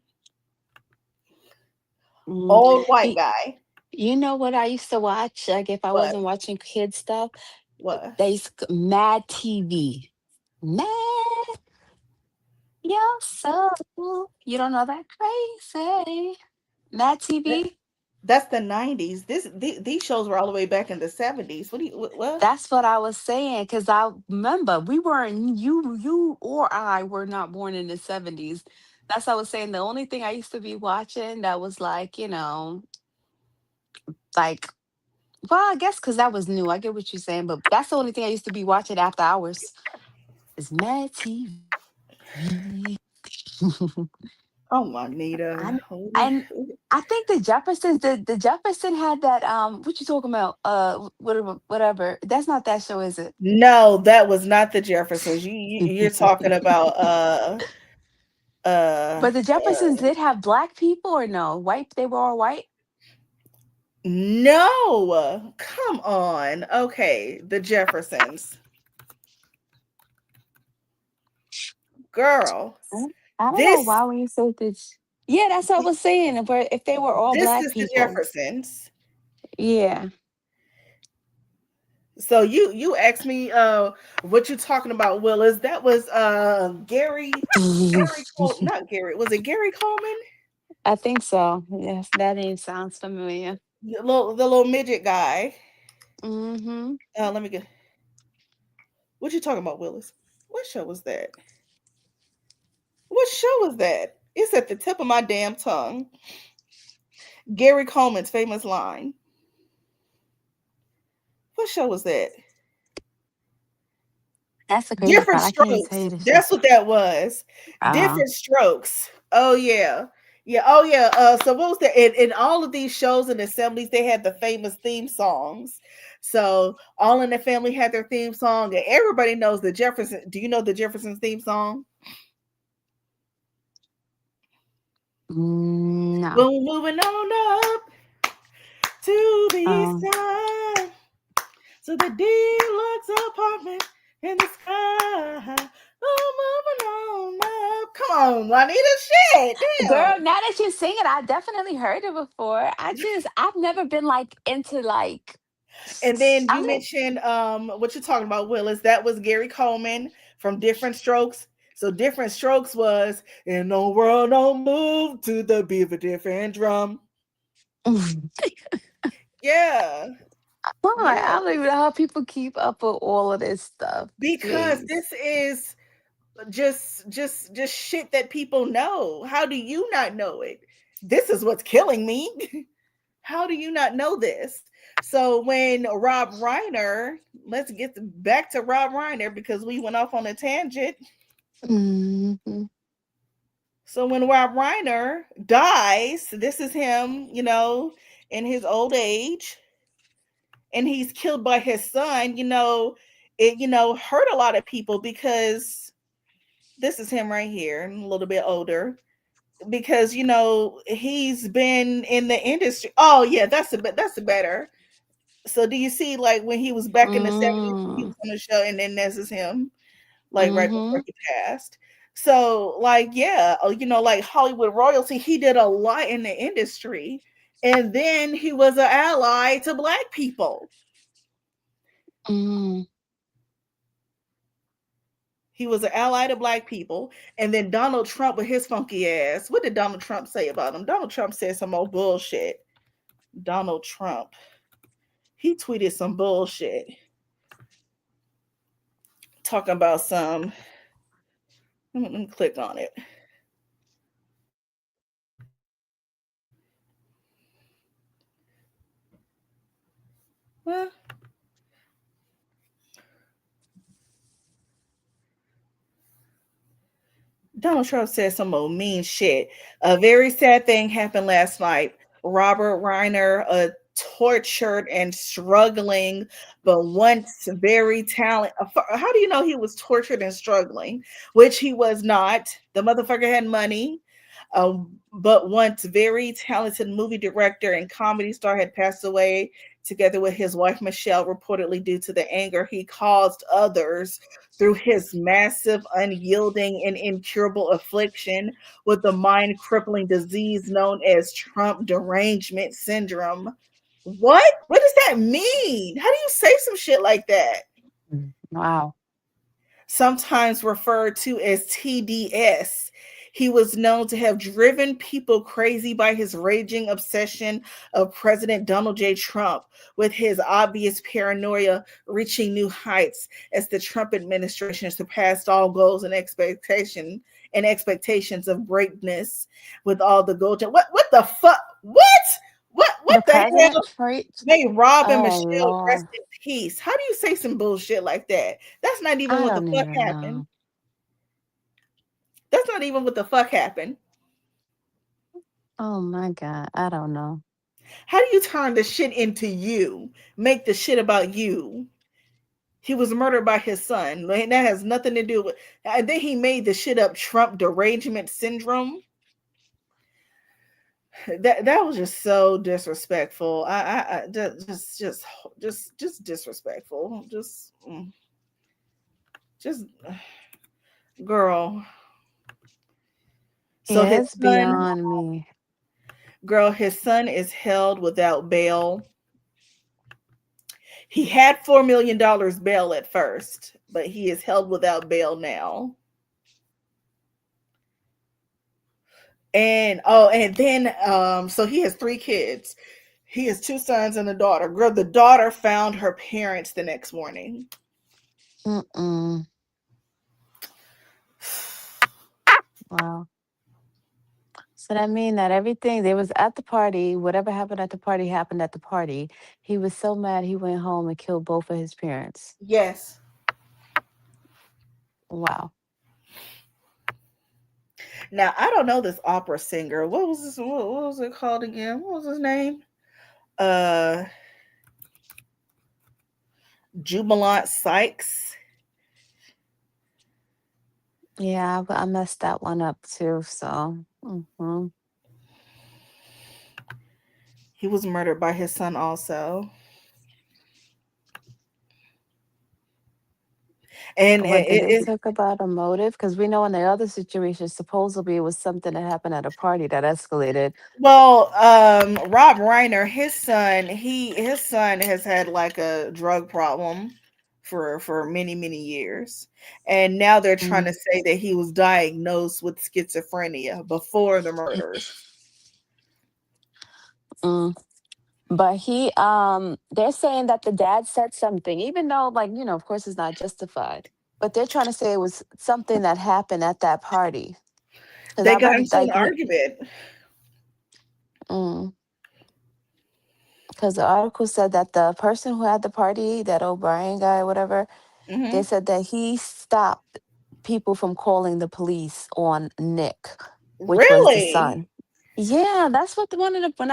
mm. old white He guy. You know what I used to watch? Like if I What? wasn't watching kid stuff, What? Mad TV. Mad, yo, so you don't know that crazy. Mad That, TV. that's the 90s. These shows were all the way back in the 70s. What do you what? That's what I was saying because I remember we weren't you or I were not born in the 70s. That's what I was saying. The only thing I used to be watching that was like, like well, I guess because that was new. I get what you're saying, but that's the only thing I used to be watching after hours is Mad TV. Oh, Juanita. And and I think the Jeffersons, the Jefferson had that what you talking about? Whatever. That's not that show, is it? No, that was not the Jeffersons. You're talking about uh But the Jeffersons did have black people or no? White, they were all white? no. Come on. Okay, the Jeffersons. Girl. I don't know This why when you said this. Yeah, that's what I was saying. But if they were all this black is the people. Jeffersons. Yeah. So you asked me what you talking about, Willis. That was not Gary. Was it Gary Coleman? I think so. Yes, that name sounds familiar. The little midget guy. Mm-hmm. Let me get what you talking about, Willis? What show was that? What show was that? It's at the tip of my damn tongue. Gary Coleman's famous line. What show was that? That's the crazy Different part. I can't even tell Strokes. you the show. That's what that was. Uh-huh. Different Strokes. Oh yeah. Yeah, oh yeah. So what was that? In all of these shows and assemblies, they had the famous theme songs. So All in the Family had their theme song, and everybody knows the Jefferson. Do you know the Jeffersons theme song? No. Well, moving on up to the east Um, side. So the deluxe apartment in the sky. Oh, moving on up. Come on, Juanita. Shit, damn. Girl, now that you sing it, I definitely heard it before. I've never been like into like And then I you don't mentioned what you're talking about, Willis. That was Gary Coleman from Different Strokes. So Different Strokes was in the world don't move to the beat of a different drum. Yeah, why? I yeah. don't even know how people keep up with all of this stuff. Because Jeez. this is just shit that people know. How do you not know it? This is what's killing me. How do you not know this? So when Rob Reiner, let's get back to Rob Reiner because we went off on a tangent. Mhm. So when Rob Reiner dies, this is him, in his old age, and he's killed by his son, it, hurt a lot of people because this is him right here, a little bit older. Because he's been in the industry. Oh yeah, that's a better. So do you see like when he was back in the 70s, he Mm. was on the show, and then this is him, like right before Mhm. he passed. So like yeah, like Hollywood royalty, he did a lot in the industry, and then he was an ally to black people. Mm. He was an ally to black people, and then Donald Trump with his funky ass. What did Donald Trump say about him? Donald Trump said some old bullshit. Donald Trump, he tweeted some bullshit talking about some. Let me click on it. Well, Donald Trump said some old mean shit. A very sad thing happened last night. Robert Reiner, a tortured and struggling, but once very talented. How do you know he was tortured and struggling? Which he was not. The motherfucker had money. But once very talented movie director and comedy star had passed away together with his wife Michele, reportedly due to the anger he caused others through his massive, unyielding, and incurable affliction with the mind crippling disease known as Trump derangement syndrome. What does that mean? How do you say some shit like that? Wow. Sometimes referred to as TDS. He was known to have driven people crazy by his raging obsession of President Donald J. Trump, with his obvious paranoia reaching new heights as the Trump administration surpassed all goals and expectations of greatness with all the gold. What the fuck? What The the hell? president preached. May Rob and Oh Michelle rest Lord. in peace. How do you say some bullshit like that? That's not even I what the don't fuck even happened. know. That's not even what the fuck happened. Oh my God. I don't know. How do you turn the shit into you? Make the shit about you? He was murdered by his son. Like, that has nothing to do with. And then he made the shit up Trump derangement syndrome. That was just so disrespectful. I just disrespectful. Just girl. So Yeah, his it's son, beyond me. his son is held without bail. He had $4 million bail at first, but he is held without bail now. And then so he has 3 kids. He has 2 sons and a daughter. Girl, the daughter found her parents the next morning. Mm-mm. Wow. So that mean that everything they was at the party, whatever happened at the party happened at the party. He was so mad he went home and killed both of his parents. Yes. Wow. Now I don't know this opera singer. What was this? What was it called again? What was his name? Uh, Jubilent Sykes. Yeah, but I messed that one up too. So, He was murdered by his son also. And what did they talk about a motive? Because we know in the other situation, supposedly it was something that happened at a party that escalated. well, Rob Reiner, his son has had like a drug problem for many years, and now they're trying to Mm, say that he was diagnosed with schizophrenia before the murders. mm. But they're saying that the dad said something, even though, like, of course, it's not justified. But they're trying to say it was something that happened at that party. Because They I got read, into an like, argument. because the article said that the person who had the party, that O'Brien guy, whatever, they Hmm. said that he stopped people from calling the police on Nick, which was the Really? son. Yeah, that's what the one of the when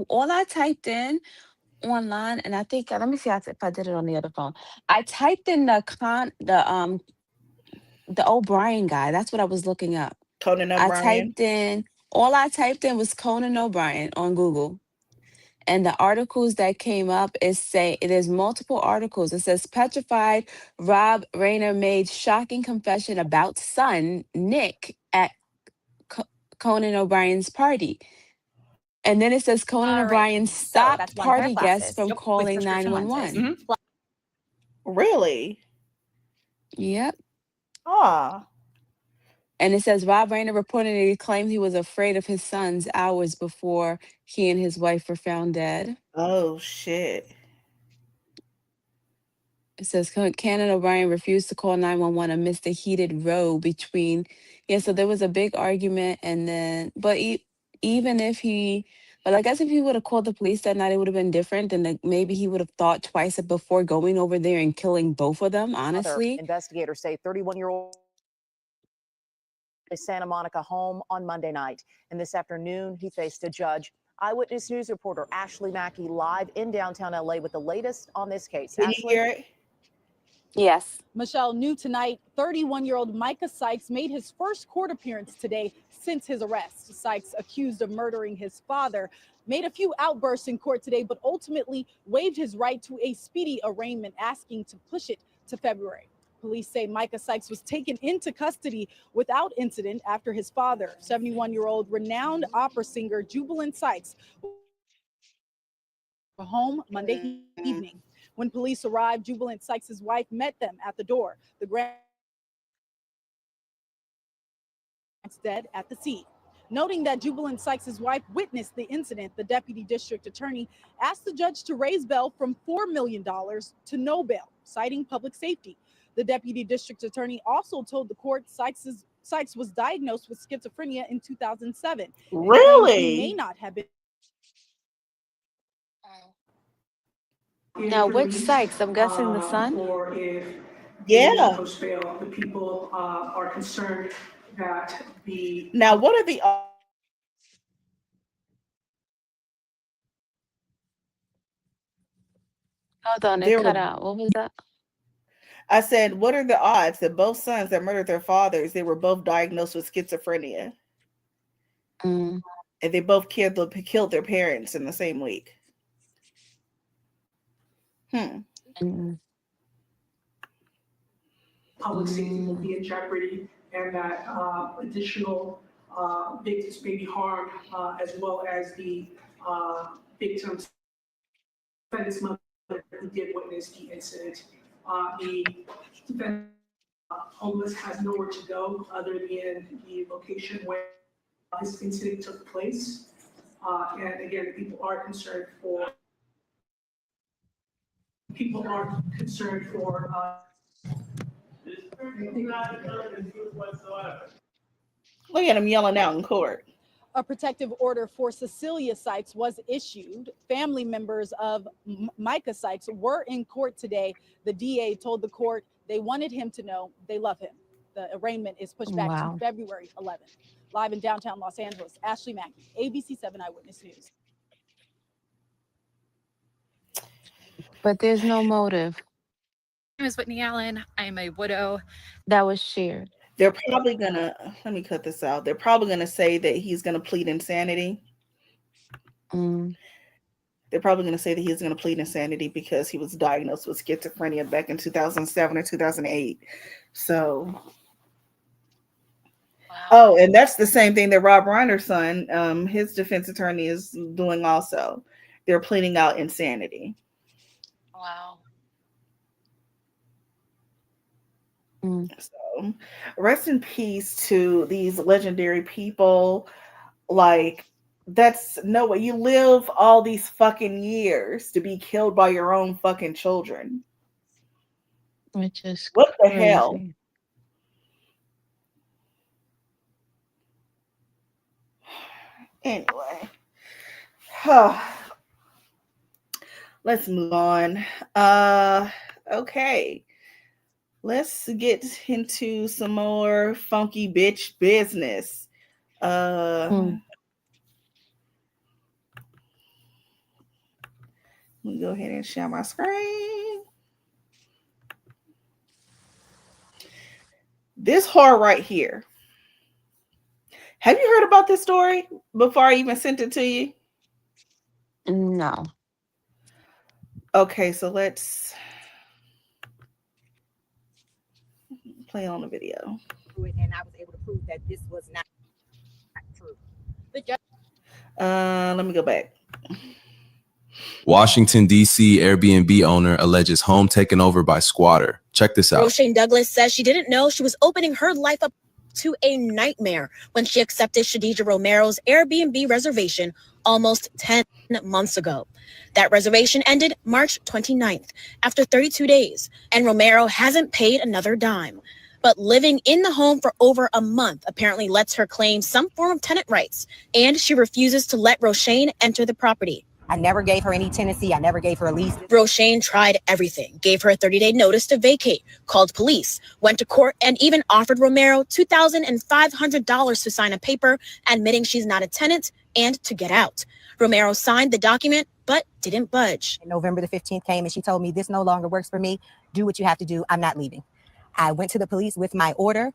all I typed in online, and I think let me see if I did it on the other phone. I typed in the O'Brien guy. That's what I was looking up. Conan I O'Brien. typed in all I typed in was Conan O'Brien on Google. And the articles that came up is say there's multiple articles. It says petrified Rob Reiner made shocking confession about son Nick at Co- Conan O'Brien's party. And then it says Conan All right. O'Brien So that's stopped one pair of party guests glasses. from Yep. With calling prescription lenses. 911. Really? Yep. Ah. And it says Rob Reiner reportedly claimed he was afraid of his sons hours before he and his wife were found dead. Oh shit. It says Cannon O'Brien refused to call 911 amidst the heated row between. Yeah, so there was a big argument, and then, but even if he, but I guess if he would have called the police that night, it would have been different. And like, maybe he would have thought twice before going over there and killing both of them, Other honestly. investigators say 31-year-old Santa Monica home on Monday night. And this afternoon, he faced a judge. Eyewitness News reporter Ashley Mackey live in downtown LA with the latest on this case. Can you Ashley? hear it? Yes. Michele, new tonight, 31-year-old Micah Sykes made his first court appearance today since his arrest. Sykes, accused of murdering his father, made a few outbursts in court today, but ultimately waived his right to a speedy arraignment, asking to push it to February. Police say Micah Sykes was taken into custody without incident after his father, 71-year-old renowned opera singer Jubilent Sykes, home Monday evening. When police arrived, Jubilent Sykes' wife met them at the door. The grand's dead at the scene. Noting that Jubilent Sykes' wife witnessed the incident, the deputy district attorney asked the judge to raise bail from $4 million to no bail, citing public safety. The deputy district attorney also told the court Sykes was diagnosed with schizophrenia in 2007. Really? He may not have been. Now, which Sykes? I'm guessing the son? Or if Yeah. post bail, the people are concerned that the Now, what are the Hold on, it There cut were- out. What was that? I said, what are the odds that both sons that murdered their fathers, they were both diagnosed with schizophrenia, Mm. and they both killed their parents in the same week? Mm. public safety will be in jeopardy and that additional victims may be harmed, as well as the victims' defendant's mother who did witness the incident. The defendant, homeless, has nowhere to go other than the location where this incident took place. And again, people are concerned for Look at him yelling out in court. A protective order for Cecilia Sykes was issued. Family members of Micah Sykes were in court today. The DA told the court they wanted him to know they love him. The arraignment is pushed back Wow. to February 11th. Live in downtown Los Angeles, Ashley Mackey, ABC 7 Eyewitness News. But there's no motive. My name is Whitney Allen. I am a widow. That was shared. They're probably gonna, let me cut this out. They're probably gonna say that he's gonna plead insanity. Mm. They're probably gonna say that he's gonna plead insanity because he was diagnosed with schizophrenia back in 2007 or 2008. So, oh, and that's the same thing that Rob Reiner's son, his defense attorney, is doing also. They're pleading out insanity. Wow. So, rest in peace to these legendary people. Like, that's no way. You live all these fucking years to be killed by your own fucking children. Which is What the crazy. hell? Anyway, let's move on. Okay. Let's get into some more funky bitch business. Let me go ahead and share my screen. This whore right here. Have you heard about this story before I even sent it to you? No. Okay, so let's play on the video. And I was able to prove that this was not true. Let me go back. Washington, D.C. Airbnb owner alleges home taken over by squatter. Check this out. Roshane Douglas says she didn't know she was opening her life up to a nightmare when she accepted Shadija Romero's Airbnb reservation almost 10 months ago. That reservation ended March 29th after 32 days, and Romero hasn't paid another dime. But living in the home for over a month apparently lets her claim some form of tenant rights, and she refuses to let Roshane enter the property. I never gave her any tenancy. I never gave her a lease. Roshane tried everything, gave her a 30-day notice to vacate, called police, went to court, and even offered Romero $2,500 to sign a paper admitting she's not a tenant and to get out. Romero signed the document, but didn't budge. November the 15th came and she told me, this no longer works for me. Do what you have to do. I'm not leaving. I went to the police with my order,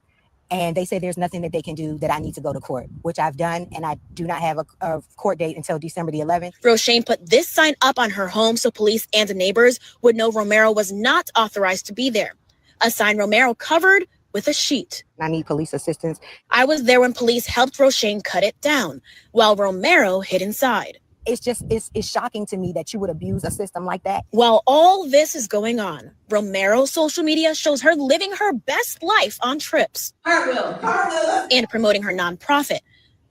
and they said there's nothing that they can do, that I need to go to court, which I've done, and I do not have a court date until December the 11th. Roshane put this sign up on her home so police and the neighbors would know Romero was not authorized to be there. A sign Romero covered with a sheet. I need police assistance. I was there when police helped Roshane cut it down, while Romero hid inside. it's shocking to me that you would abuse a system like that. While all this is going on, Romero's social media shows her living her best life on trips and promoting her nonprofit.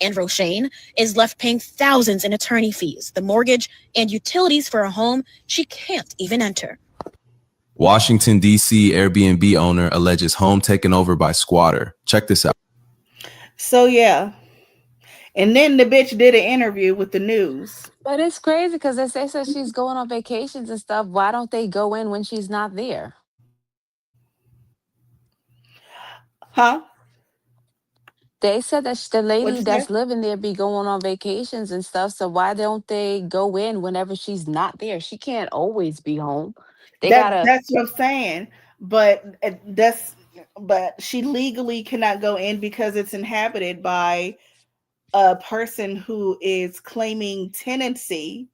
And Roshane is left paying thousands in attorney fees, the mortgage, and utilities for a home she can't even enter. Washington, D.C. Airbnb owner alleges home taken over by squatter. Check this out. So, yeah. And then the bitch did an interview with the news. But it's crazy because they say so she's going on vacations and stuff. Why don't they go in when she's not there? Huh? They said that the lady What'd you that's say? living there be going on vacations and stuff. So why don't they go in whenever she's not there? She can't always be home. They gotta. That's what I'm saying. But she legally cannot go in because it's inhabited by a person who is claiming tenancy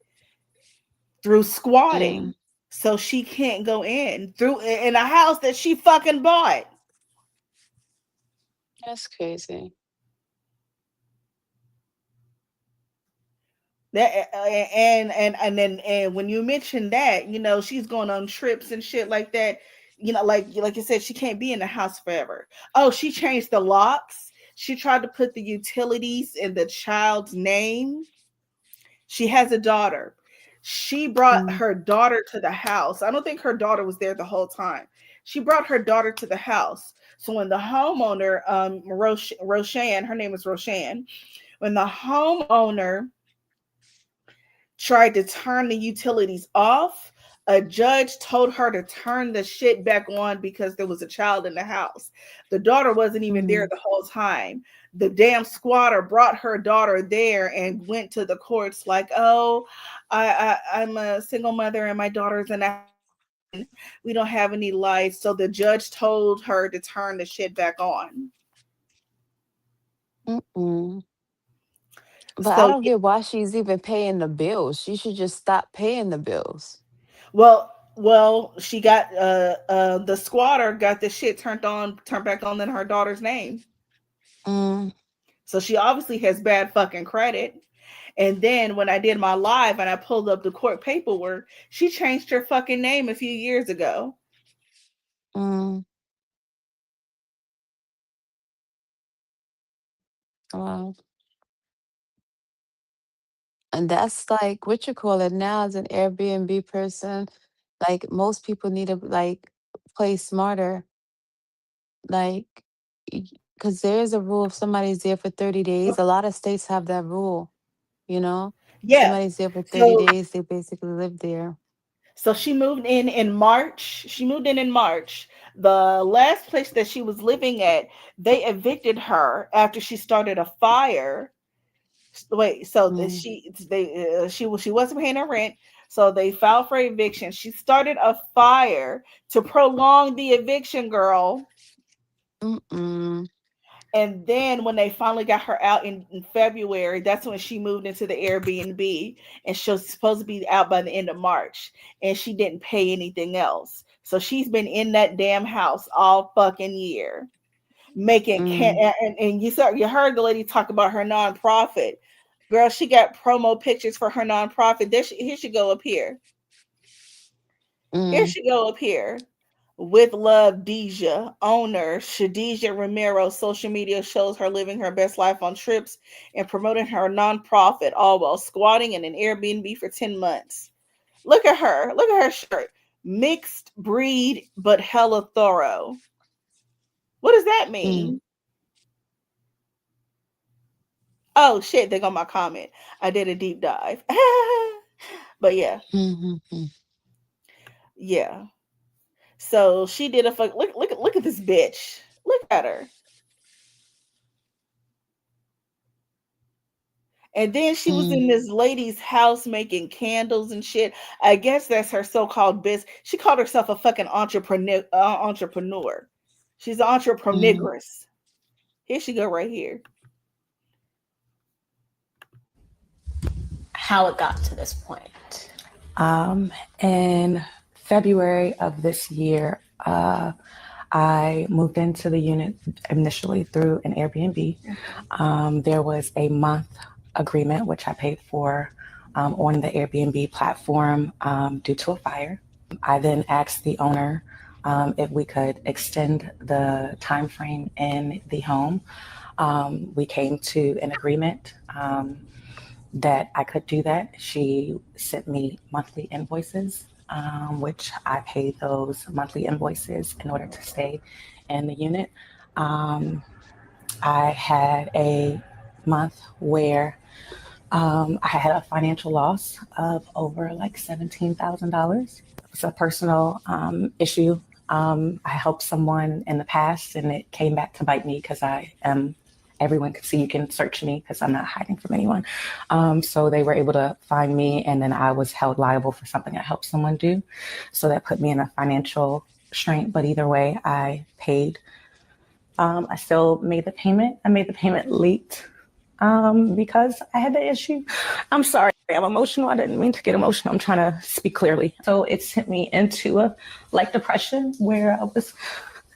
through squatting. So she can't go in a house that she fucking bought. That's crazy. That and then when you mention that, you know, she's going on trips and shit like that, you know, like you said, she can't be in the house forever. Oh, she changed the locks. She tried to put the utilities in the child's name. She has a daughter. She brought her daughter to the house. I don't think her daughter was there the whole time. She brought her daughter to the house. So when the homeowner, Roshan, her name is Roshan, when the homeowner tried to turn the utilities off, a judge told her to turn the shit back on because there was a child in the house. The daughter wasn't even there the whole time. The damn squatter brought her daughter there and went to the courts like, oh, I'm a single mother and my daughter's in a we don't have any lights. So the judge told her to turn the shit back on. But I don't get why she's even paying the bills. She should just stop paying the bills. Well, she got the squatter got the shit turned back on in her daughter's name. So she obviously has bad fucking credit. And then when I did my live and I pulled up the court paperwork, she changed her fucking name a few years ago. Wow. And that's like what you call it now as an Airbnb person. Like most people need to like play smarter. Like, because there is a rule if somebody's there for 30 days. A lot of states have that rule, you know? Yeah. Somebody's there for 30 days, they basically live there. So she moved in March. The last place that she was living at, they evicted her after she started a fire. Wait, so she wasn't paying her rent, so they filed for eviction. She started a fire to prolong the eviction, girl. And then when they finally got her out in February, that's when she moved into the Airbnb, and she was supposed to be out by the end of March, and she didn't pay anything else. So she's been in that damn house all fucking year, making and you heard the lady talk about her nonprofit. Girl, she got promo pictures for her nonprofit. Here she go up here. Here she go up here. With love, Deja, owner Shadija Romero. Social media shows her living her best life on trips and promoting her nonprofit, all while squatting in an Airbnb for 10 months. Look at her. Look at her shirt. Mixed breed, but hella thorough. What does that mean? Oh, shit. They got my comment. I did a deep dive. But yeah. Yeah. So she did a fuck. Look at this bitch. Look at her. And then she was in this lady's house making candles and shit. I guess that's her so-called biz. She called herself a fucking entrepreneur. She's an entrepreneuress. Here she go right here. How it got to this point. In February of this year, I moved into the unit initially through an Airbnb. There was a month agreement, which I paid for on the Airbnb platform due to a fire. I then asked the owner if we could extend the time frame in the home. We came to an agreement that I could do that. She sent me monthly invoices, which I paid those monthly invoices in order to stay in the unit. I had a month where I had a financial loss of over like $17,000. It's a personal issue. I helped someone in the past and it came back to bite me because everyone can see, you can search me because I'm not hiding from anyone. So they were able to find me and then I was held liable for something I helped someone do. So that put me in a financial strain. But either way, I paid. I still made the payment. I made the payment late because I had the issue. I'm sorry, I'm emotional. I didn't mean to get emotional. I'm trying to speak clearly. So it sent me into a depression where I was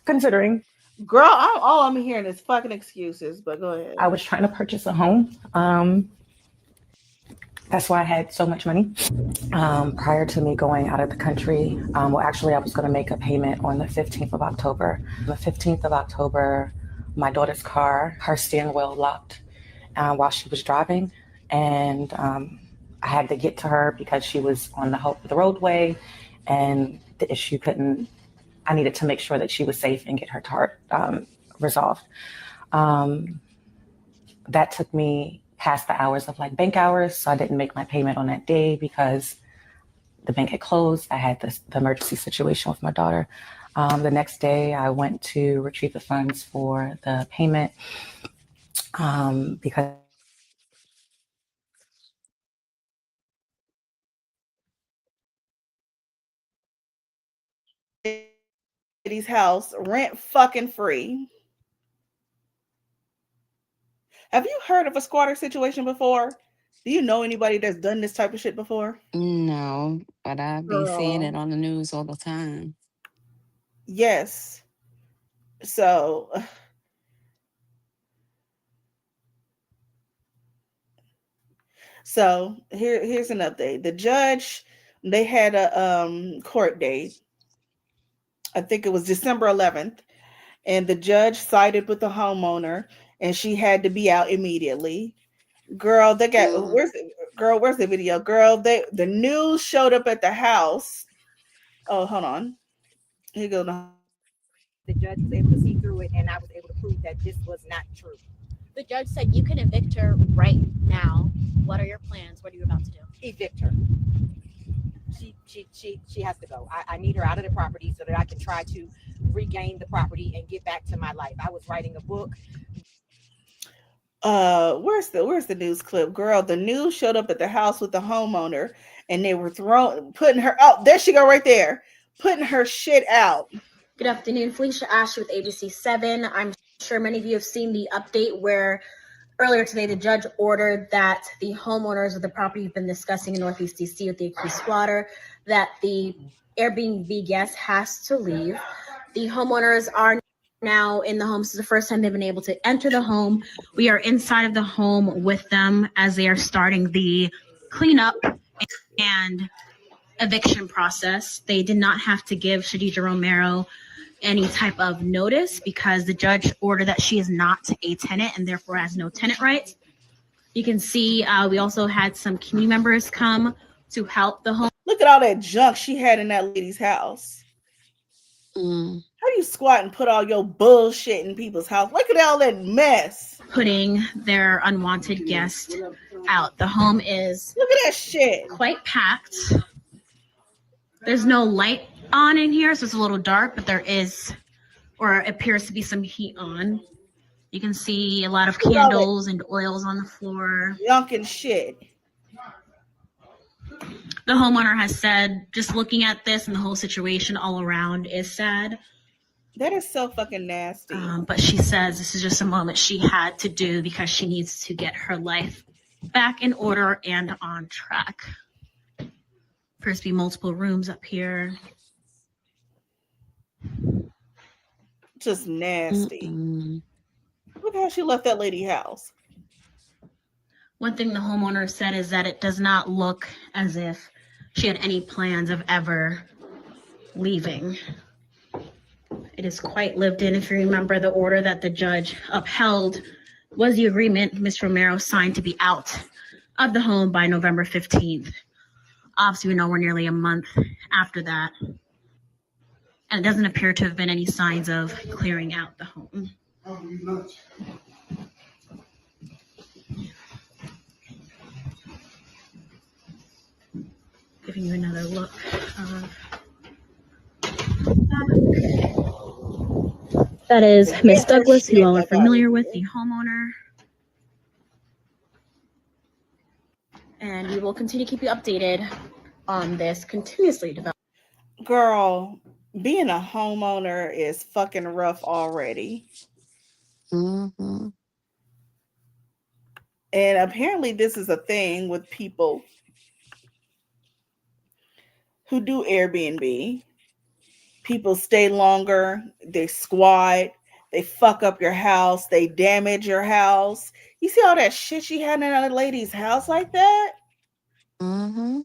considering. Girl, all I'm hearing is fucking excuses, but go ahead. I was trying to purchase a home. That's why I had so much money. Prior to me going out of the country, well, actually, I was going to make a payment on the 15th of October. The 15th of October, my daughter's car, her steering wheel locked while she was driving. And I had to get to her because she was on the roadway and the issue I needed to make sure that she was safe and get her resolved. That took me past the hours of like bank hours. So I didn't make my payment on that day because the bank had closed. I had the emergency situation with my daughter. The next day I went to retrieve the funds for the payment because Lady's house rent fucking free. Have you heard of a squatter situation before? Do you know anybody that's done this type of shit before? No, but I be seeing it on the news all the time. Yes. So here's an update. The judge, they had a court date. I think it was December 11th. And the judge sided with the homeowner and she had to be out immediately. Girl, they got where's the video? Girl, the news showed up at the house. Oh, hold on. Here you go. The judge was able to see through it, and I was able to prove that this was not true. The judge said you can evict her right now. What are your plans? What are you about to do? Evict her. She has to go. I need her out of the property so that I can try to regain the property and get back to my life. I was writing a book. Where's the news clip? Girl, the news showed up at the house with the homeowner and they were putting her out. There she go right there. Putting her shit out. Good afternoon, Felicia Ash with ABC 7. I'm sure many of you have seen the update where earlier today the judge ordered that the homeowners of the property you've been discussing in Northeast DC with the accused squatter, that the Airbnb guest has to leave. The homeowners are now in the home. This is the first time they've been able to enter the home. We are inside of the home with them as they are starting the cleanup and eviction process. They did not have to give Shadidra Romero any type of notice because the judge ordered that she is not a tenant and therefore has no tenant rights. You can see we also had some community members come to help the home. Look at all that junk she had in that lady's house. How do you squat and put all your bullshit in people's house? Look at all that mess. Putting their unwanted guest out. The home is look at that shit. Quite packed. There's no light on in here, so it's a little dark, but there is, or appears to be, some heat on. You can see a lot of candles and oils on the floor. Junk and shit. The homeowner has said, just looking at this and the whole situation all around is sad. That is so fucking nasty. But she says this is just a moment she had to do because she needs to get her life back in order and on track. Appears to be multiple rooms up here. Just nasty. Look how she left that lady house. One thing the homeowner said is that it does not look as if she had any plans of ever leaving. It is quite lived in. If you remember, the order that the judge upheld was the agreement Ms. Romero signed to be out of the home by November 15th. Obviously, we know we're nearly a month after that. And it doesn't appear to have been any signs of clearing out the home. Giving you another look of that is Miss Douglas, who you all are familiar with, the homeowner. And we will continue to keep you updated on this continuously developing. Girl, being a homeowner is fucking rough already. Mm-hmm. And apparently this is a thing with people who do Airbnb. People stay longer, they squat, they fuck up your house, they damage your house. You see all that shit she had in a lady's house like that? Mm-hmm.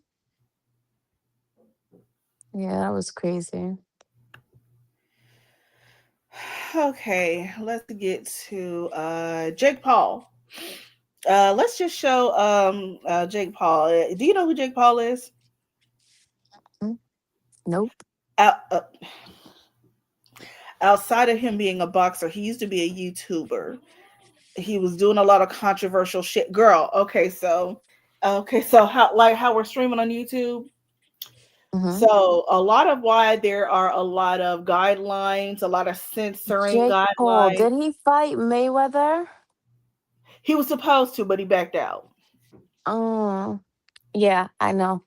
Yeah, that was crazy. Okay, let's get to Jake Paul. Let's just show Jake Paul. Do you know who Jake Paul is? Nope. Outside of him being a boxer, he used to be a YouTuber. He was doing a lot of controversial shit. Girl, okay, so how we're streaming on YouTube. Mm-hmm. So a lot of why there are a lot of guidelines, a lot of censoring Jake guidelines. Paul, did he fight Mayweather? He was supposed to, but he backed out. Yeah, I know.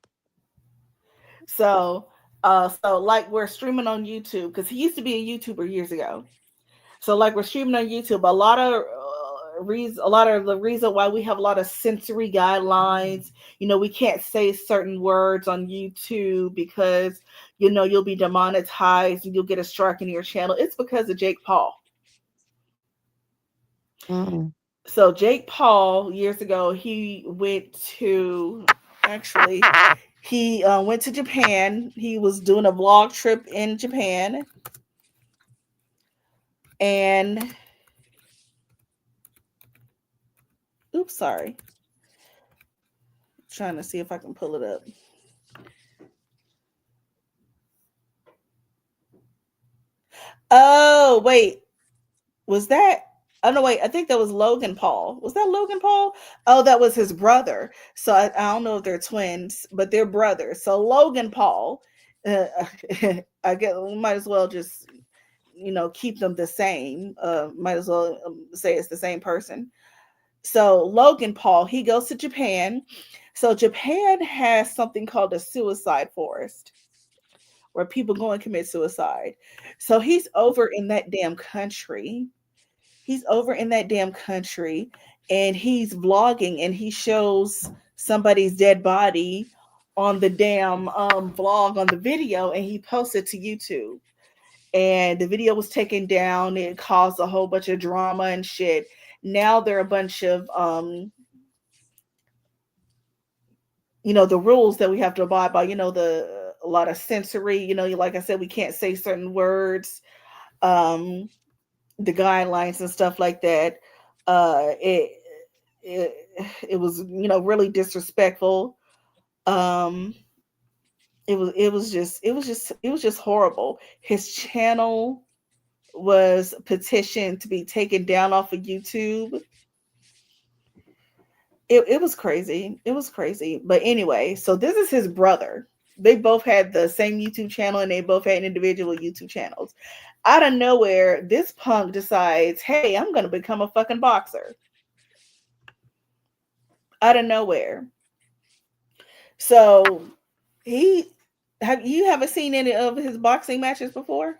So like we're streaming on YouTube because he used to be a YouTuber years ago. So like we're streaming on YouTube, a lot of the reason why we have a lot of sensory guidelines. You know, we can't say certain words on YouTube because you'll be demonetized and you'll get a strike in your channel. It's because of Jake Paul. Mm. So Jake Paul years ago, he went to Japan. He was doing a vlog trip in Japan. And oops, sorry. Trying to see if I can pull it up. Oh, wait. Was that? Oh, no, wait. I think that was Logan Paul. Was that Logan Paul? Oh, that was his brother. So I don't know if they're twins, but they're brothers. So Logan Paul, I guess we might as well just, keep them the same. Might as well say it's the same person. So Logan Paul, he goes to Japan. So Japan has something called a suicide forest where people go and commit suicide. So he's over in that damn country. And he's vlogging and he shows somebody's dead body on the damn vlog on the video and he posts it to YouTube. And the video was taken down. It caused a whole bunch of drama and shit. Now there are a bunch of the rules that we have to abide by, a lot of sensory, like I said, we can't say certain words, the guidelines and stuff like that. It was, really disrespectful. It was just horrible. His channel was petitioned to be taken down off of YouTube. It was crazy. It was crazy. But anyway, so this is his brother. They both had the same YouTube channel and they both had individual YouTube channels. Out of nowhere, this punk decides, hey, I'm going to become a fucking boxer. Out of nowhere. So you haven't seen any of his boxing matches before?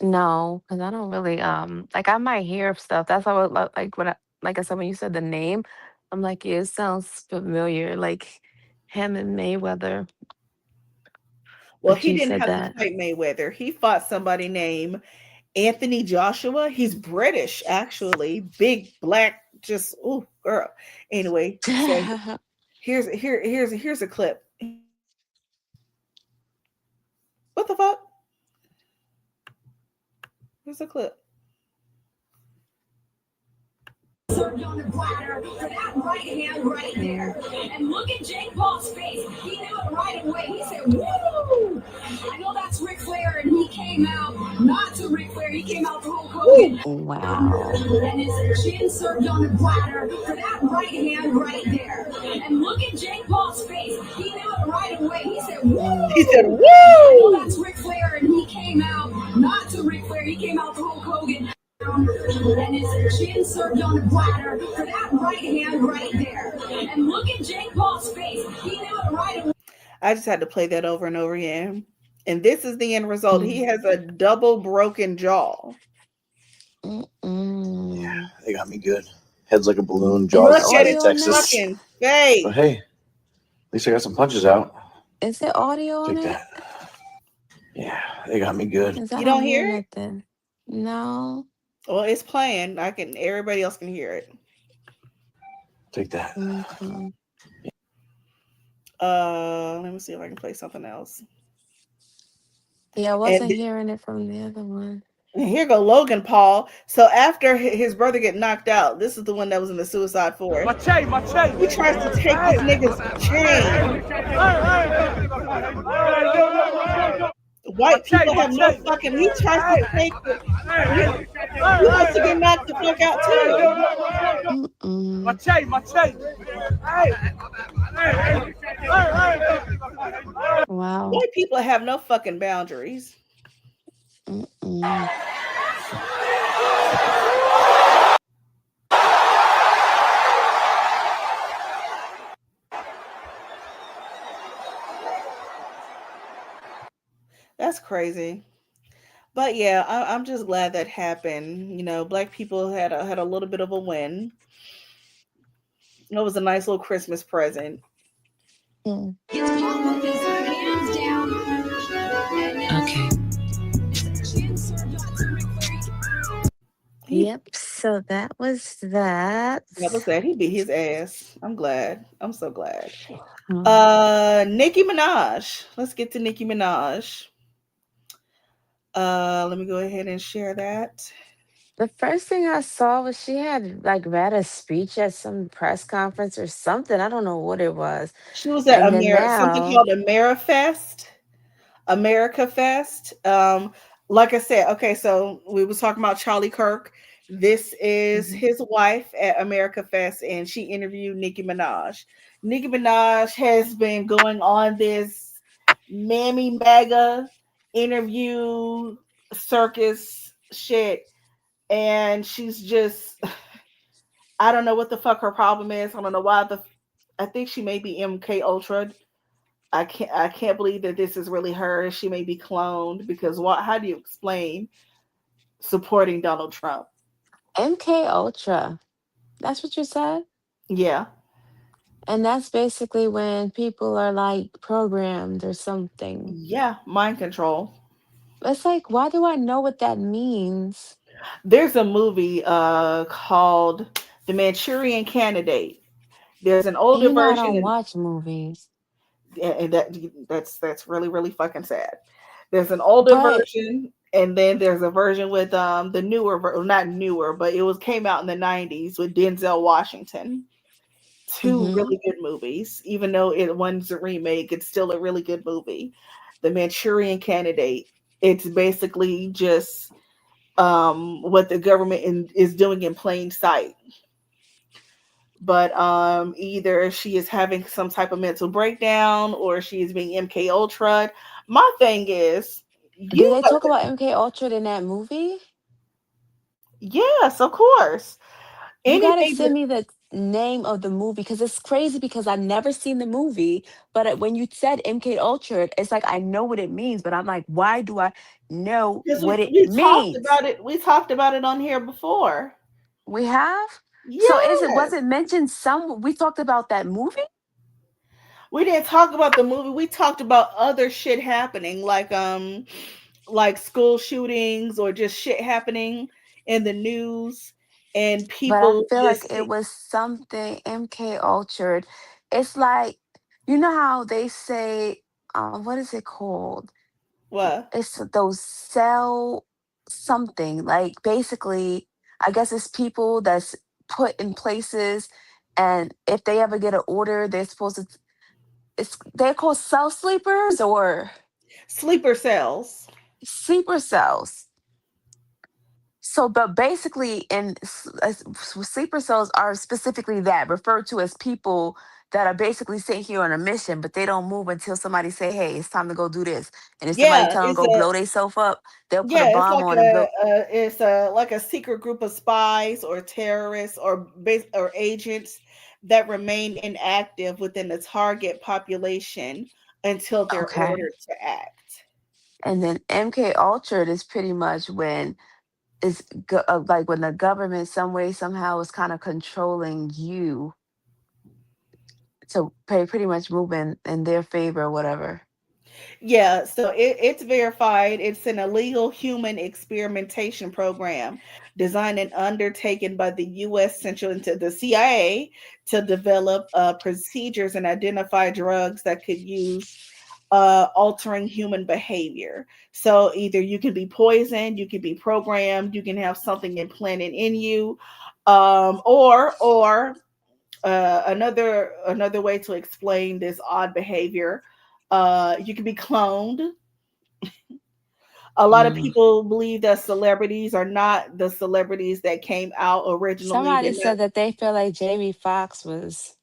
No, because I don't really like I might hear of stuff. That's how like I said when you said the name, I'm like, yeah, it sounds familiar. Like him and Mayweather. Well, But he you didn't said have that. to fight Mayweather. He fought somebody named Anthony Joshua. He's British, actually. Big black just ooh, girl. Anyway, so here's a clip. What the fuck? Here's a clip. Served on the platter for that right hand right there. And look at Jake Paul's face. He knew it right away. He said, woo! I know that's Ric Flair, and he came out not to Ric Flair. He came out to Hulk Hogan. Wow. And his chin served on the platter for that right hand right there. And look at Jake Paul's face. He knew it right away. He said, woo! He said, woo! I know that's Ric Flair, and he came out not to Ric Flair. He came out to Hulk Hogan. And his chin served on the platter for that right hand right there. And look at Jake Paul's face. He knew it right away. I just had to play that over and over again. And this is the end result. He has a double broken jaw. Yeah, they got me good. Head's like a balloon, jaws Look the at size his of Texas. fucking face. But hey, at least I got some punches out. Is there audio on Take it? that. Yeah, they got me good. You don't hear it? Nothing. No. Well, it's playing. Everybody else can hear it. Take that. Okay. Let me see if I can play something else. Yeah, I wasn't hearing it from the other one. And here go Logan Paul. So after his brother get knocked out, this is the one that was in the Suicide Force. My chain. He tries to take this nigga's chain. White people have no fucking. He tries to take it. He wants to get knocked the fuck out too. My chain. Wow. White people have no fucking boundaries. That's crazy. But yeah, I'm just glad that happened. You know, black people had a little bit of a win. It was a nice little Christmas present. Okay. Yep. So that was that. That was that. He beat his ass. I'm glad. I'm so glad. Oh. Nicki Minaj. Let's get to Nicki Minaj. Let me go ahead and share that. The first thing I saw was she had like read a speech at some press conference or something. I don't know what it was. She was at And then something now, called America Fest. Like I said, okay, so we was talking about Charlie Kirk. This is his wife at America Fest, and she interviewed Nicki Minaj. Nicki Minaj has been going on this Mammy MAGA interview circus shit, and she's just, I don't know what the fuck her problem is. I don't know why I think she may be MK Ultra. I can't believe that this is really her. She may be cloned, because how do you explain supporting Donald Trump? MK Ultra. That's what you said? Yeah. And that's basically when people are like programmed or something. Yeah, mind control. It's like, why do I know what that means? There's a movie called The Manchurian Candidate. There's an older version. I don't watch movies. And that's really, really fucking sad. There's an older version, and then there's a version with the newer, not newer, but it came out in the 90s with Denzel Washington. Two really good movies. Even though one's a remake, it's still a really good movie. The Manchurian Candidate. It's basically just what the government is doing in plain sight. But either she is having some type of mental breakdown, or she is being MK Ultra. My thing is, do they talk about MK Ultra in that movie? Yes, of course. You gotta send me the name of the movie, because it's crazy, because I've never seen the movie. But when you said MK Ultra, it's like I know what it means, but I'm like, why do I know what it means? We talked about it on here before. We have? Yes. So was it mentioned we talked about that movie? We didn't talk about the movie. We talked about other shit happening, like school shootings or just shit happening in the news. and But I people feel like just it was something MK Ultra. It's like, you know how they say, what is it called? what? It's those cell something. Like basically, I guess it's people that's put in places, and if they ever get an order, they're supposed to. They're called cell sleepers or Sleeper cells. sleeper cells. So, but basically, sleeper cells are specifically that referred to as people that are basically sitting here on a mission, but they don't move until somebody say, "Hey, it's time to go do this." And if somebody Yeah, tell them it's go a blow themselves up, they'll put a yeah, it's bomb like on and blow. it's a like a secret group of spies or terrorists or agents that remain inactive within the target population until they're Okay. ordered to act. And then MK Ultra is pretty much when like when the government some way somehow is kind of controlling you to pay pretty much move in their favor or whatever. Yeah, so it's verified. It's an illegal human experimentation program designed and undertaken by the U.S. Central into the CIA to develop procedures and identify drugs that could use altering human behavior. So either you can be poisoned, you can be programmed, you can have something implanted in you, or another way to explain this odd behavior. You can be cloned. A lot of Mm. people believe that celebrities are not the celebrities that came out originally. Somebody said that they feel like Jamie Foxx was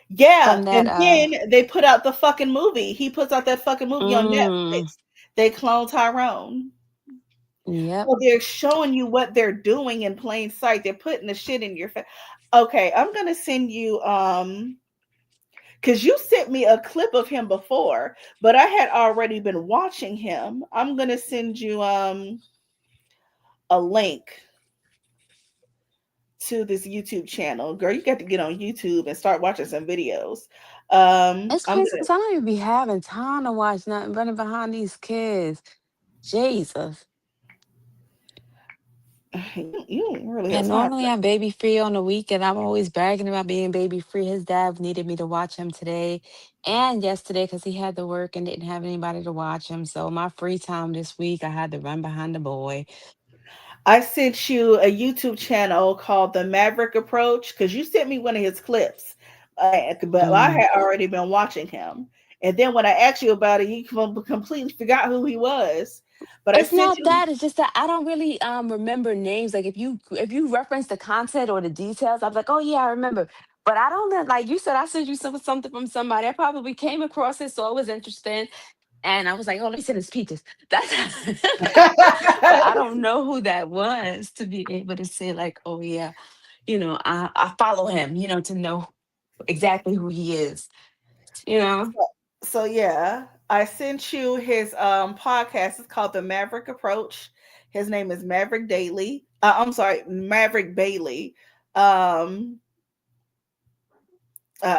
Yeah, from that. and then they put out the fucking movie. He puts out that fucking movie on Mm, Netflix. They clone Tyrone. yep. So they're showing you what they're doing in plain sight. They're putting the shit in your face. Okay, I'm gonna send you because you sent me a clip of him before, but I had already been watching him. I'm gonna send you a link to this YouTube channel. Girl, you got to get on YouTube and start watching some videos. It's I'm crazy gonna because I don't even be having time to watch nothing running behind these kids. Jesus. you don't really have And time normally for I'm baby free on the weekend. I'm always bragging about being baby free. His dad needed me to watch him today and yesterday because he had to work and didn't have anybody to watch him. So my free time this week, I had to run behind the boy. I sent you a YouTube channel called The Maverick Approach because you sent me one of his clips, but I Mm. had already been watching him. And then when I asked you about it, you completely forgot who he was. But I It's sent not you. that. It's just that I don't really remember names. Like if you reference the content or the details, I'm like, oh yeah, I remember. But I don't like you said. I sent you something from somebody. I probably came across it, so it was interesting, and I was like, oh, let me send his peaches. That's. But I don't know who that was to be able to say like, oh yeah, I follow him. To know exactly who he is. You know. So yeah, I sent you his podcast. It's called The Maverick Approach. His name is Maverick Daily. I'm sorry, Maverick Bailey. Um,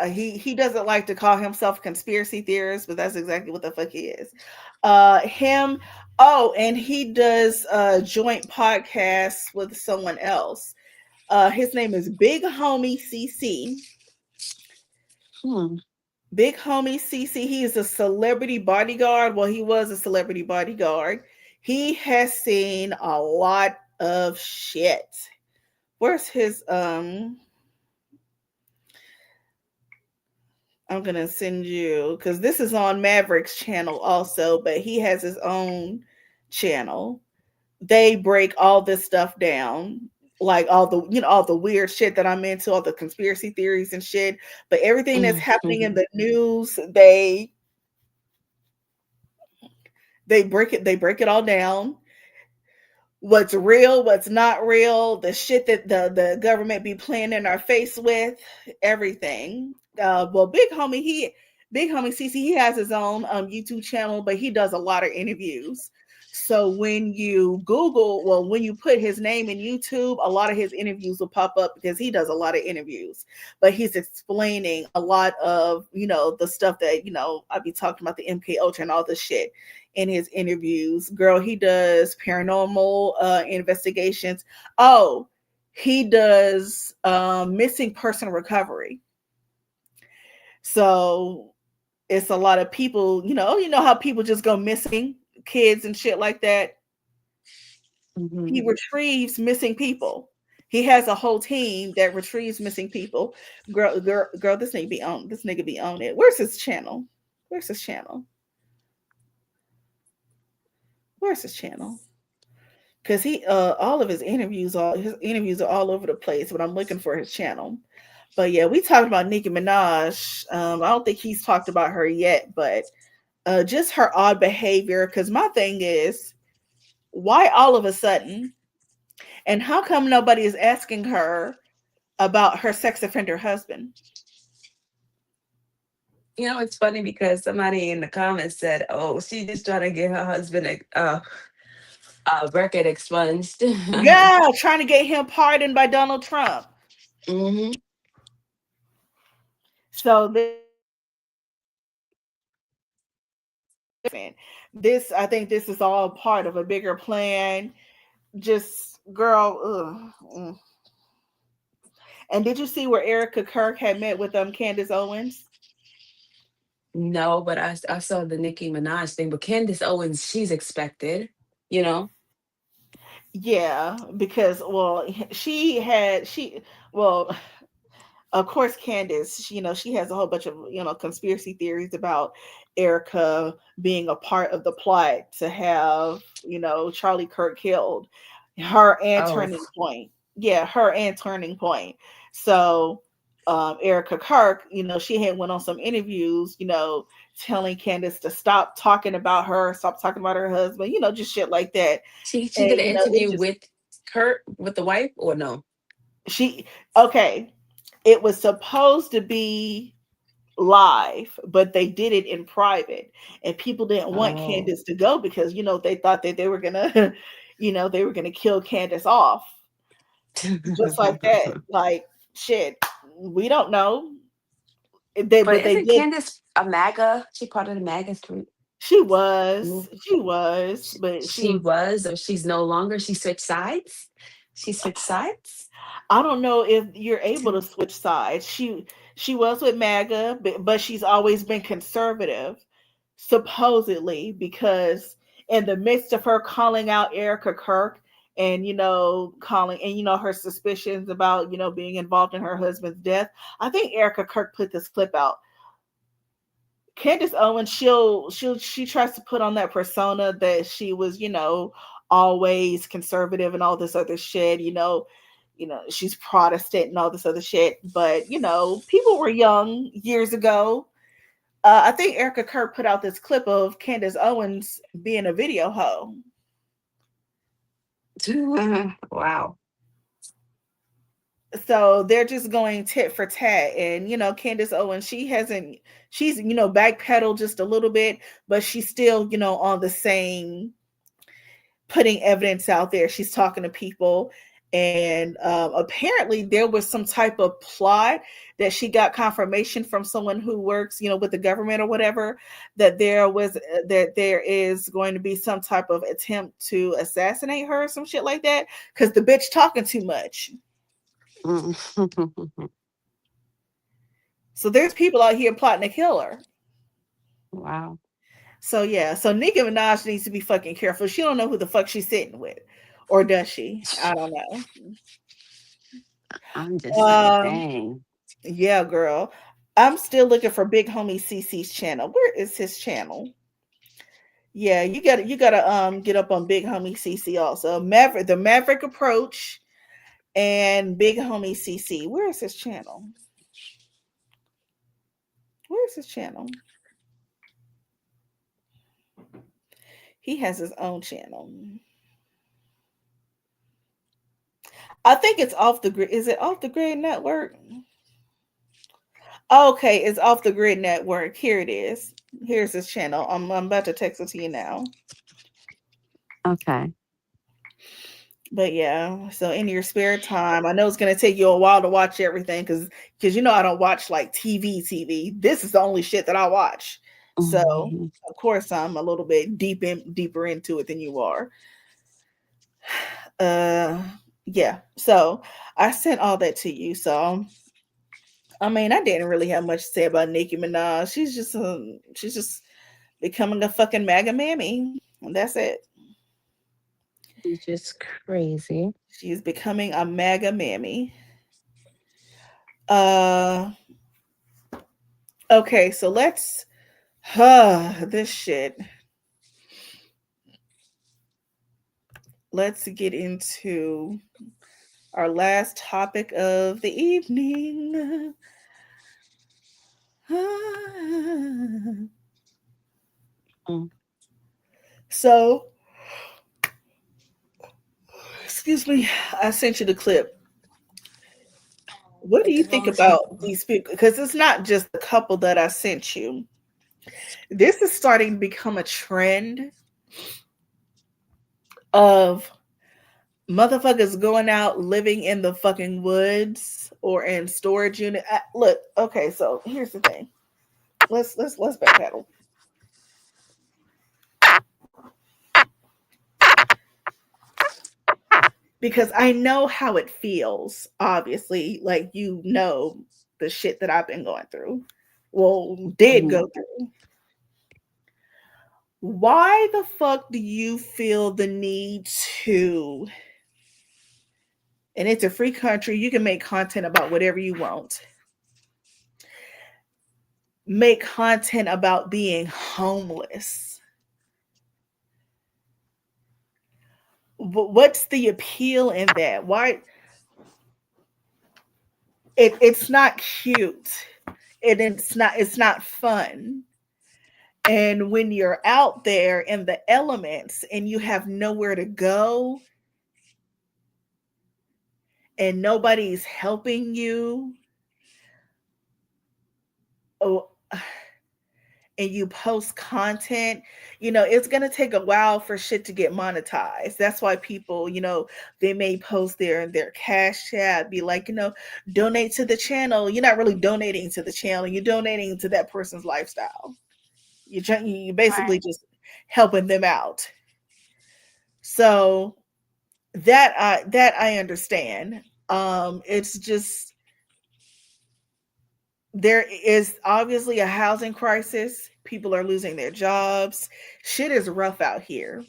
he doesn't like to call himself conspiracy theorist, but that's exactly what the fuck he is. Him. Oh, and he does joint podcasts with someone else. His name is Big Homie CC. Hmm. Big Homie CC. He is a celebrity bodyguard. Well, he was a celebrity bodyguard. He has seen a lot of shit. Where's his I'm gonna send you because this is on Maverick's channel also, but he has his own channel. They break all this stuff down, like all the weird shit that I'm into, all the conspiracy theories and shit. But everything that's happening in Mhm. the news, they break it all down. What's real, what's not real, the shit that the government be playing in our face with, everything. Well, Big Homie CC, he has his own YouTube channel, but he does a lot of interviews. So when you when you put his name in YouTube, a lot of his interviews will pop up because he does a lot of interviews. But he's explaining a lot of, the stuff that, I be talking about the MK Ultra and all this shit in his interviews. Girl, he does paranormal investigations. Oh, he does missing person recovery. So it's a lot of people, you know how people just go missing, kids and shit like that. Mm-hmm. He retrieves missing people. He has a whole team that retrieves missing people. Girl, this nigga be on. This nigga be on it. Where's his channel? Where's his channel? Where's his channel? Because he, all of his interviews are all over the place. But I'm looking for his channel. But yeah, we talked about Nicki Minaj. I don't think he's talked about her yet, but just her odd behavior. Because my thing is, why all of a sudden? And how come nobody is asking her about her sex offender husband? You know, it's funny because somebody in the comments said, "Oh, she just trying to get her husband a record expunged." Yeah, trying to get him pardoned by Donald Trump. Mm-hmm. So I think this is all part of a bigger plan. Just girl. And did you see where Erica Kirk had met with Candace Owens? No, but I saw the Nicki Minaj thing. But Candace Owens, she's expected, you know. Yeah, because of course, Candace, she has a whole bunch of, conspiracy theories about Erica being a part of the plot to have, Charlie Kirk killed. Her and Oh. Turning Point. Yeah, her and Turning Point. So Erica Kirk, she had went on some interviews, telling Candace to stop talking about her, stop talking about her husband, just shit like that. She And, did an interview with Kurt, with the wife, or no? It was supposed to be live, but they did it in private, and people didn't want Candace to go because they thought that they were gonna they were gonna kill Candace off just like that. Like, shit, we don't know. But isn't Candace a MAGA? She part of the MAGA group. She was, but she was, or she's no longer. She switched sides. I don't know if you're able to switch sides. She was with MAGA, but she's always been conservative, supposedly, because in the midst of her calling out Erica Kirk and her suspicions about being involved in her husband's death, I think Erica Kirk put this clip out. Candace Owens, she tries to put on that persona that she was, always conservative and all this other shit, she's Protestant and all this other shit. But, people were young years ago. I think Erica Kirk put out this clip of Candace Owens being a video hoe. Wow. So they're just going tit for tat. And, Candace Owens, she's, backpedaled just a little bit, but she's still, on the same, putting evidence out there. She's talking to people. And apparently there was some type of plot that she got confirmation from someone who works, with the government or whatever, that there is going to be some type of attempt to assassinate her or some shit like that, because the bitch talking too much. So there's people out here plotting to kill her. Wow. So yeah, so Nicki Minaj needs to be fucking careful. She don't know who the fuck she's sitting with, or does she? I don't know. I'm just saying. Yeah, girl. I'm still looking for Big Homie CC's channel. Where is his channel? Yeah, you gotta get up on Big Homie CC also. The Maverick Approach and Big Homie CC. Where is his channel? Where's his channel? He has his own channel. I think it's Off the Grid. Is it Off the Grid Network? Okay, it's Off the Grid Network. Here it is. Here's his channel. I'm about to text it to you now. Okay. But yeah, so in your spare time, I know it's going to take you a while to watch everything because I don't watch like TV. This is the only shit that I watch. So of course I'm a little bit deeper into it than you are. Yeah. So I sent all that to you. So I mean, I didn't really have much to say about Nicki Minaj. She's just becoming a fucking MAGA mammy. And that's it. It's just crazy. She's becoming a MAGA mammy. Uh okay, so let's this shit. Let's get into our last topic of the evening. So, excuse me, I sent you the clip. What do you think about these people? Because it's not just the couple that I sent you. This is starting to become a trend of motherfuckers going out living in the fucking woods or in storage unit. Look, okay, so here's the thing. Let's backpedal. Because I know how it feels, obviously, like you know the shit that I've been going through. Well, did go through. Why the fuck do you feel the need to, and it's a free country, you can make content about whatever you want. Make content about being homeless. What's the appeal in that? Why? It's not cute. It's not fun. And when you're out there in the elements and you have nowhere to go and nobody's helping you, and you post content, it's going to take a while for shit to get monetized. That's why people, they may post their cash app, be like, donate to the channel. You're not really donating to the channel. You're donating to that person's lifestyle. You basically just helping them out. So that I understand. It's just, there is obviously a housing crisis. People are losing their jobs. Shit is rough out here.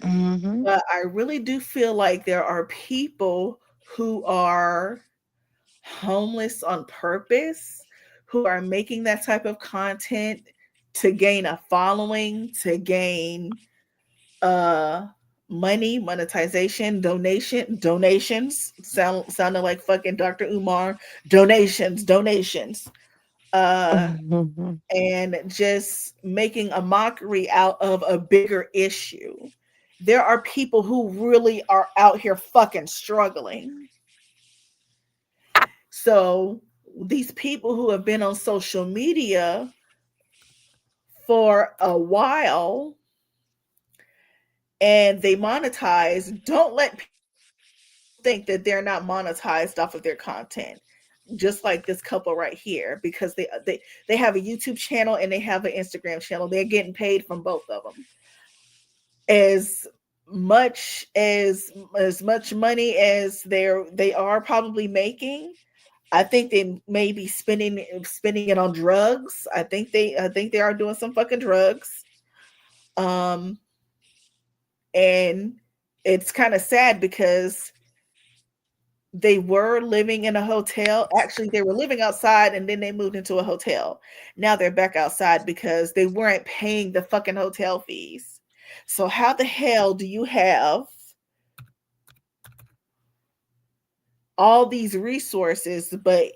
Mm-hmm. But I really do feel like there are people who are homeless on purpose, who are making that type of content to gain a following, to gain money, monetization, donations. Sounded like fucking Dr. Umar. Donations. And just making a mockery out of a bigger issue. There are people who really are out here fucking struggling. So these people who have been on social media for a while and they monetize, don't let people think that they're not monetized off of their content. Just like this couple right here, because they have a YouTube channel and they have an Instagram channel. They're getting paid from both of them. As much money as they are probably making, I think they may be spending it on drugs. I think they are doing some fucking drugs. And it's kind of sad because they were living in a hotel. Actually, they were living outside and then they moved into a hotel. Now they're back outside because they weren't paying the fucking hotel fees. So how the hell do you have all these resources, but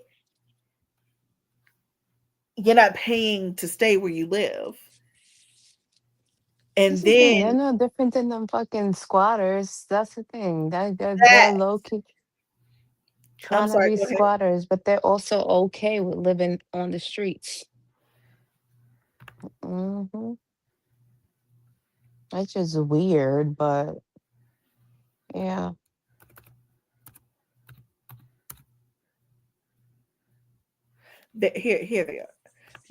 you're not paying to stay where you live? And then they're no different than them fucking squatters. That's the thing. They're low key trying to be squatters, but they're also okay with living on the streets. Mm-hmm. That's just weird, but yeah. Here they are.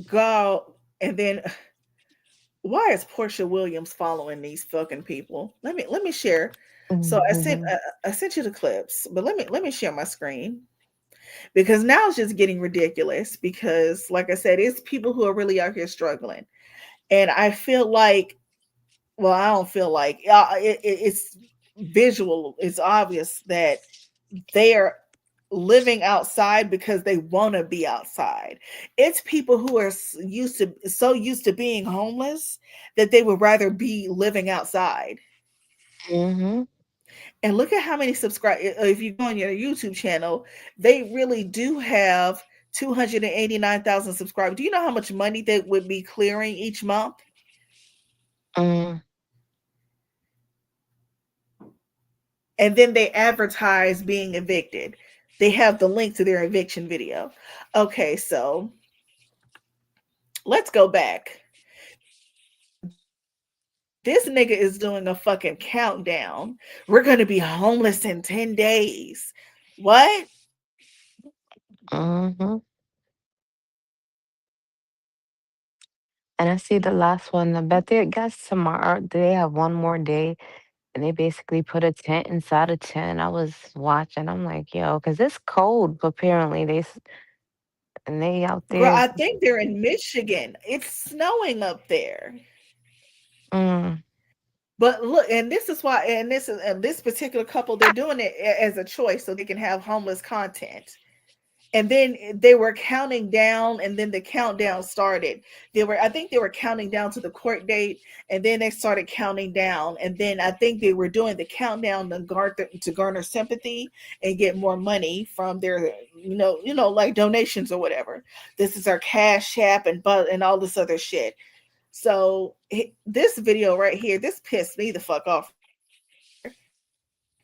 Go, and then why is Portia Williams following these fucking people? Let me share. So Mhm. I sent you the clips, but let me share my screen because now it's just getting ridiculous. Because, like I said, it's people who are really out here struggling, and I feel like, well, I don't feel like it's visual. It's obvious that they are living outside because they want to be outside. It's people who are so used to being homeless that they would rather be living outside. Mhm. And look at how many subscribers. If you go on your YouTube channel, they really do have 289,000 subscribers. Do you know how much money they would be clearing each month? Mm. And then they advertise being evicted. They have the link to their eviction video. Okay, so let's go back. This nigga is doing a fucking countdown. We're going to be homeless in 10 days. What? Mhm. And I see the last one. I bet they guess tomorrow they have one more day, and they basically put a tent inside a tent. I was watching. I'm like, yo, because it's cold. Apparently, and they out Girl, there. I think they're in Michigan. It's snowing up there. Mm. But look, and this is why, and this particular couple, they're doing it as a choice so they can have homeless content. And then they were counting down, and then the countdown started. I think they were counting down to the court date, and then they started counting down, and then I think they were doing the countdown to garner sympathy and get more money from their, like donations or whatever. This is our Cash App and all this other shit. So this video right here, this pissed me the fuck off.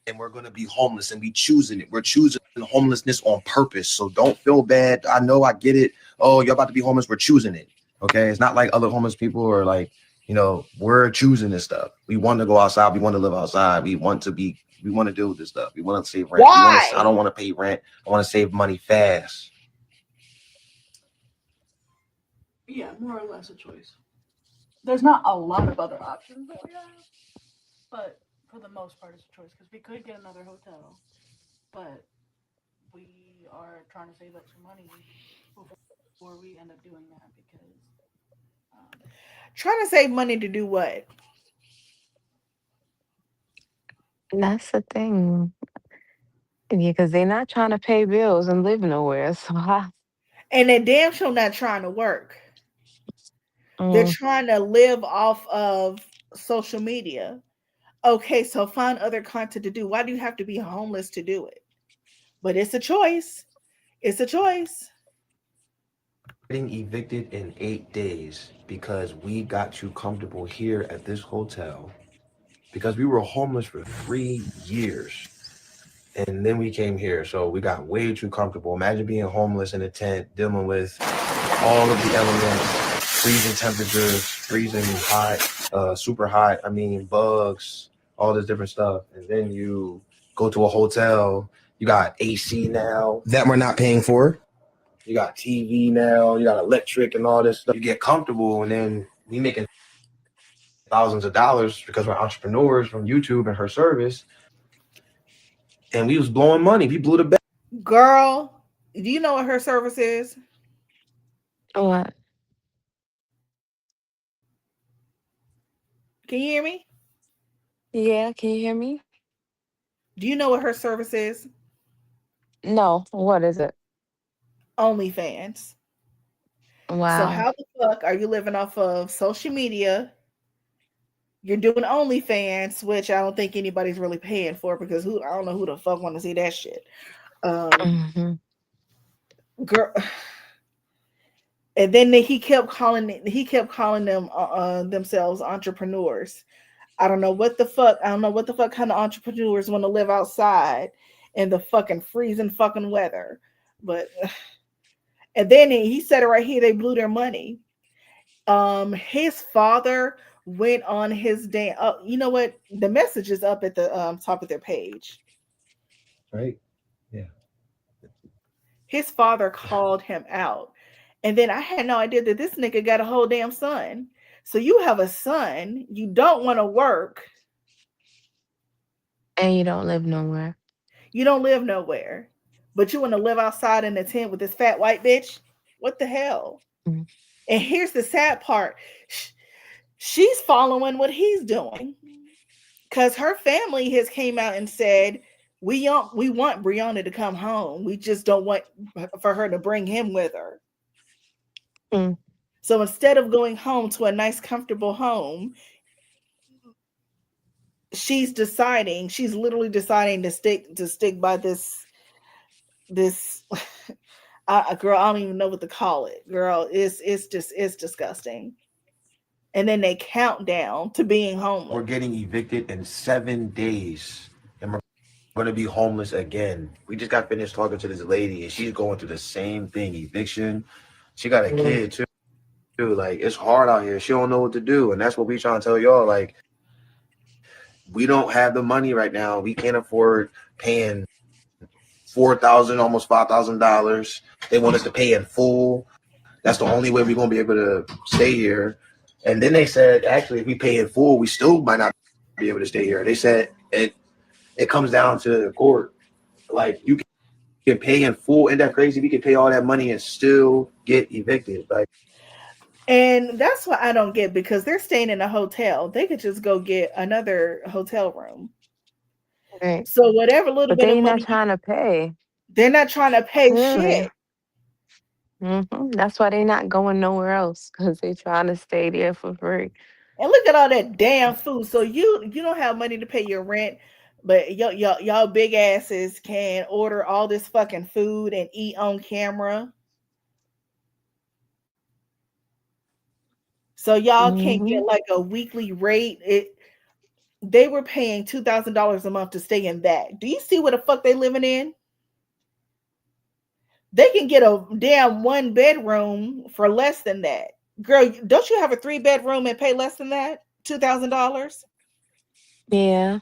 And we're going to be homeless, and we choosing it. We're choosing homelessness on purpose. So don't feel bad. I know, I get it. Oh, you're about to be homeless. We're choosing it. Okay. It's not like other homeless people are like, we're choosing this stuff. We want to go outside. We want to live outside. We want to deal with this stuff. We want to save rent. Why? I don't want to pay rent. I want to save money fast. Yeah, more or less a choice. There's not a lot of other options that we have, but for the most part, it's a choice because we could get another hotel, but we are trying to save extra money before we end up doing that because trying to save money to do what? That's the thing. Yeah, because they're not trying to pay bills and live nowhere. So And they're damn sure not trying to work. They're Mm. trying to live off of social media. Okay, so find other content to do. Why do you have to be homeless to do it? But it's a choice. It's a choice. Getting evicted in 8 days because we got too comfortable here at this hotel because we were homeless for 3 years. And then we came here, so we got way too comfortable. Imagine being homeless in a tent, dealing with all of the elements, freezing temperatures, freezing hot, super hot. I mean, bugs, all this different stuff. And then you go to a hotel, you got AC now that we're not paying for. You got TV now, you got electric and all this stuff. You get comfortable, and then we making thousands of dollars because we're entrepreneurs from YouTube and her service. And we was blowing money. We blew the bag. Girl, do you know what her service is? What? Can you hear me? Yeah, can you hear me? Do you know what her service is? No. What is it? OnlyFans. So Wow. how the fuck are you living off of social media? You're doing OnlyFans, which I don't think anybody's really paying for because I don't know who the fuck want to see that shit. Mm-hmm. Girl, and then he kept calling them themselves entrepreneurs. I don't know what the fuck kind of entrepreneurs want to live outside in the fucking freezing fucking weather. But and then he said it right here, they blew their money. His father went on his damn you know what? The message is up at the top of their page. Right? Yeah. His father called him out. And then I had no idea that this nigga got a whole damn son. So you have a son, you don't want to work. And you don't live nowhere. You don't live nowhere, but you want to live outside in a tent with this fat white bitch? What the hell? Mm. And here's the sad part. She's following what he's doing. Because her family has came out and said, we want Brianna to come home. We just don't want for her to bring him with her. Mm. So instead of going home to a nice, comfortable home, she's literally deciding to stick by this girl, I don't even know what to call it. Girl, it's disgusting. And then they count down to being homeless. We're getting evicted in 7 days, and we're going to be homeless again. We just got finished talking to this lady, and she's going through the same thing, eviction. She got a kid too. Like, it's hard out here. She don't know what to do, and that's what we trying to tell y'all. Like, we don't have the money right now. We can't afford paying $4,000, almost $5,000. They want us to pay in full. That's the only way we're gonna be able to stay here. And then they said, actually, if we pay in full, we still might not be able to stay here. They said it comes down to the court. Like, you can pay in full. Isn't that crazy? We can pay all that money and still get evicted. Like, and that's what I don't get, because they're staying in a hotel. They could just go get another hotel room. Right. So whatever little bit of money, they're not trying to pay. They're not trying to pay Really? shit. Mm-hmm. That's why they're not going nowhere else, because they're trying to stay there for free. And look at all that damn food. So you don't have money to pay your rent, but y'all big asses can order all this fucking food and eat on camera. So y'all can't get like a weekly rate. They were paying $2,000 a month to stay in that. Do you see what the fuck they living in? They can get a damn 1 bedroom for less than that. Girl, don't you have a 3 bedroom and pay less than that? $2,000? Yeah.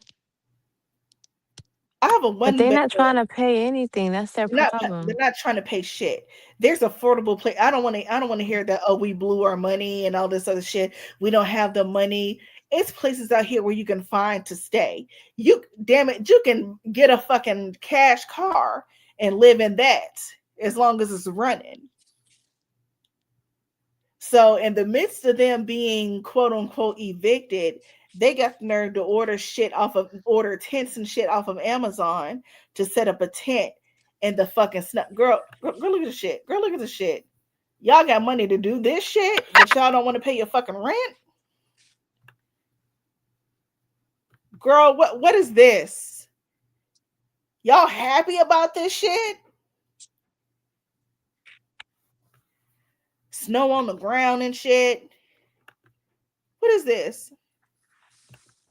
I have a 1 But they're bedroom. not trying to pay anything. That's their problem. They're not trying to pay shit. There's affordable place. I don't want to hear that, oh, we blew our money and all this other shit. We don't have the money. It's places out here where you can find to stay. You can get a fucking cash car and live in that as long as it's running. So in the midst of them being quote unquote evicted, they got the nerve to order tents and shit off of Amazon to set up a tent in the fucking snow. Girl, look at the shit. Girl, look at the shit. Y'all got money to do this shit, but y'all don't want to pay your fucking rent? Girl, what is this? Y'all happy about this shit? Snow on the ground and shit. What is this?